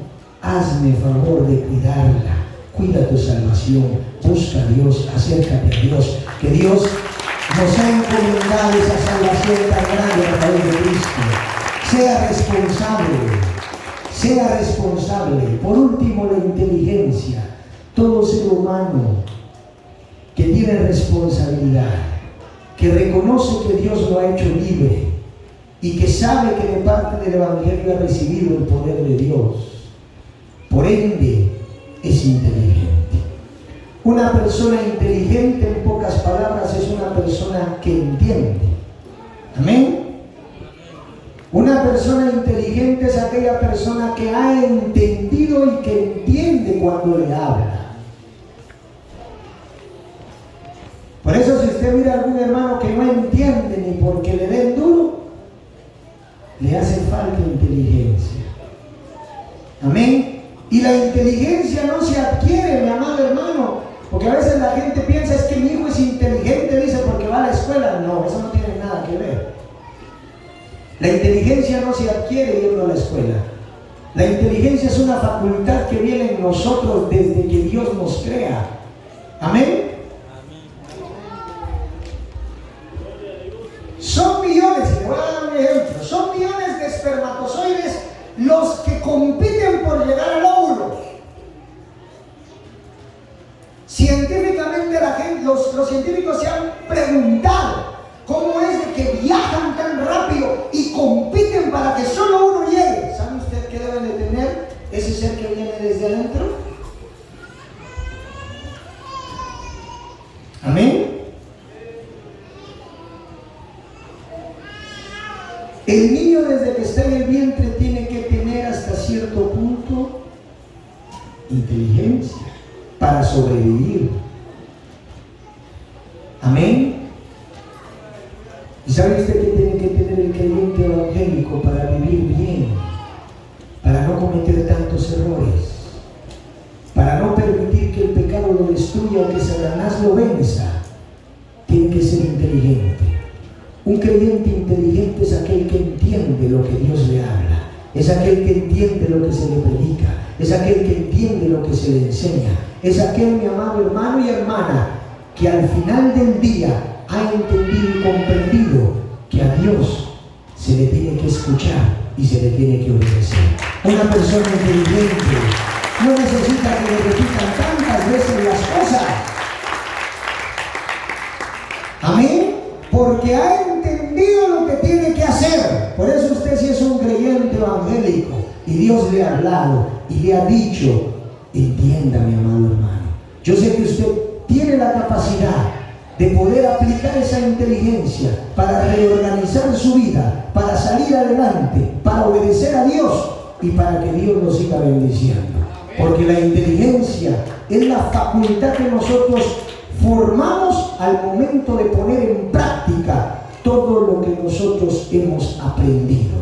hazme favor de cuidarla. Cuida tu salvación, busca a Dios, acércate a Dios, que Dios nos ha encomendado esa salvación tan grande a través de Cristo. Sea responsable, sea responsable. Por último, la inteligencia. Todo ser humano que tiene responsabilidad, que reconoce que Dios lo ha hecho libre y que sabe que de parte del Evangelio ha recibido el poder de Dios, por ende es inteligente. Una persona inteligente, en pocas palabras, es una persona que entiende. Amén. Una persona inteligente es aquella persona que ha entendido y que entiende cuando le habla. Por eso, si usted mira a algún hermano que no entiende ni porque le den duro, le hace falta inteligencia. Amén. Y la inteligencia no se adquiere, mi amado hermano, porque a veces la gente piensa, es que mi hijo es inteligente, dice, porque va a la escuela. No, eso no tiene nada que ver. La inteligencia no se adquiere yendo a la escuela. La inteligencia es una facultad que viene en nosotros desde que Dios nos crea. Amén. Son millones, y le voy a dar un ejemplo, son millones de espermatozoides los que compiten por llegar al óvulo. Científicamente los científicos se han preguntado cómo es de que viajan tan rápido y compiten para que solo uno llegue. ¿Sabe usted qué debe de tener ese ser que viene desde adentro? Amén. El niño desde que está en el vientre tiene que tener hasta cierto punto inteligencia para sobrevivir. Amén. ¿Y sabe usted que tiene que tener el creyente evangélico para vivir bien? Para no cometer tantos errores, para no permitir que el pecado lo destruya o que Satanás lo venza. Tiene que ser inteligente. Un creyente inteligente es aquel que entiende lo que Dios le habla, es aquel que entiende lo que se le predica, es aquel que entiende lo que se le enseña, es aquel, mi amado hermano y hermana, que al final del día ha entendido y comprendido que a Dios se le tiene que escuchar y se le tiene que obedecer. Una persona inteligente no necesita que le repitan tantas veces las cosas. Amén. Porque ha entendido lo que tiene que hacer. Por eso usted, si es un creyente evangélico y Dios le ha hablado y le ha dicho, entienda, mi amado hermano, yo sé que usted tiene la capacidad de poder aplicar esa inteligencia para reorganizar su vida, para salir adelante, para obedecer a Dios y para que Dios nos siga bendiciendo. Porque la inteligencia es la facultad que nosotros formamos al momento de poner en práctica todo lo que nosotros hemos aprendido.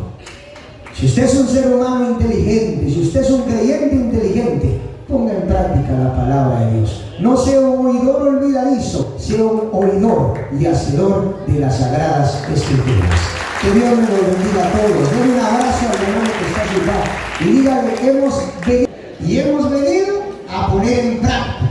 Si usted es un ser humano inteligente, si usted es un creyente inteligente, ponga en práctica la palabra de Dios. No sea un oidor olvidadizo, sea un oidor y hacedor de las sagradas escrituras. Que Dios nos bendiga a todos. Denle un abrazo al hermano que está a su lado y dígale, hemos venido a poner en práctica.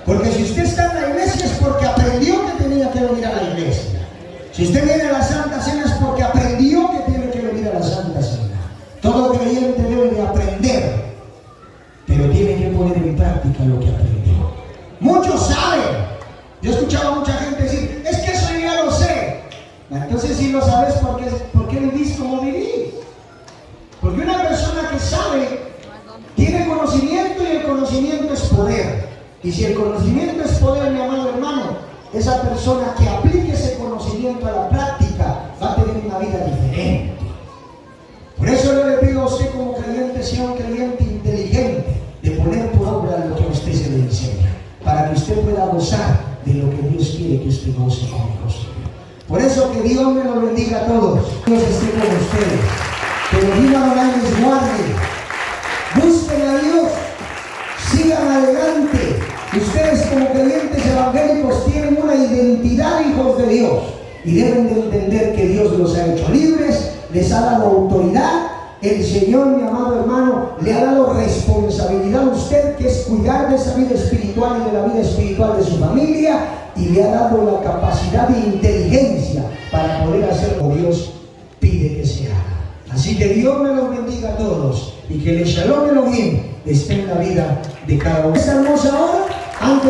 Porque si usted está en la iglesia es porque aprendió que tenía que venir a la iglesia. Si usted viene a la Santa Cena es porque aprendió que tiene que venir a la Santa Cena. Todo creyente debe de aprender, pero tiene que poner en práctica lo que aprendió. Muchos saben. Yo he escuchado a mucha gente decir, es que eso ya lo sé. Entonces, si lo sabes, ¿por qué vivís como vivís? Porque una persona que sabe tiene conocimiento y el conocimiento es poder. Y si el conocimiento es poder, mi amado hermano, esa persona que aplique ese conocimiento a la práctica va a tener una vida diferente. Por eso yo le pido a usted como creyente, sea un creyente inteligente, de poner por obra lo que a usted se le enseña, para que usted pueda gozar de lo que Dios quiere que usted goce con el gozo. Por eso que Dios Dios me los bendiga a todos. Dios esté con ustedes. Que los viva les guarde. Busquen a Dios. Sigan adelante. Ustedes como creyentes evangélicos tienen una identidad, hijos de Dios. Y deben de entender que Dios los ha hecho libres, les ha dado autoridad. El Señor, mi amado hermano, le ha dado responsabilidad a usted, que es cuidar de esa vida espiritual y de la vida espiritual de su familia, y le ha dado la capacidad de inteligencia para poder hacer como Dios pide que se haga. Así que Dios me los bendiga a todos y que el Shalom Elohim esté en la vida de cada uno. Esta hermosa hora, antes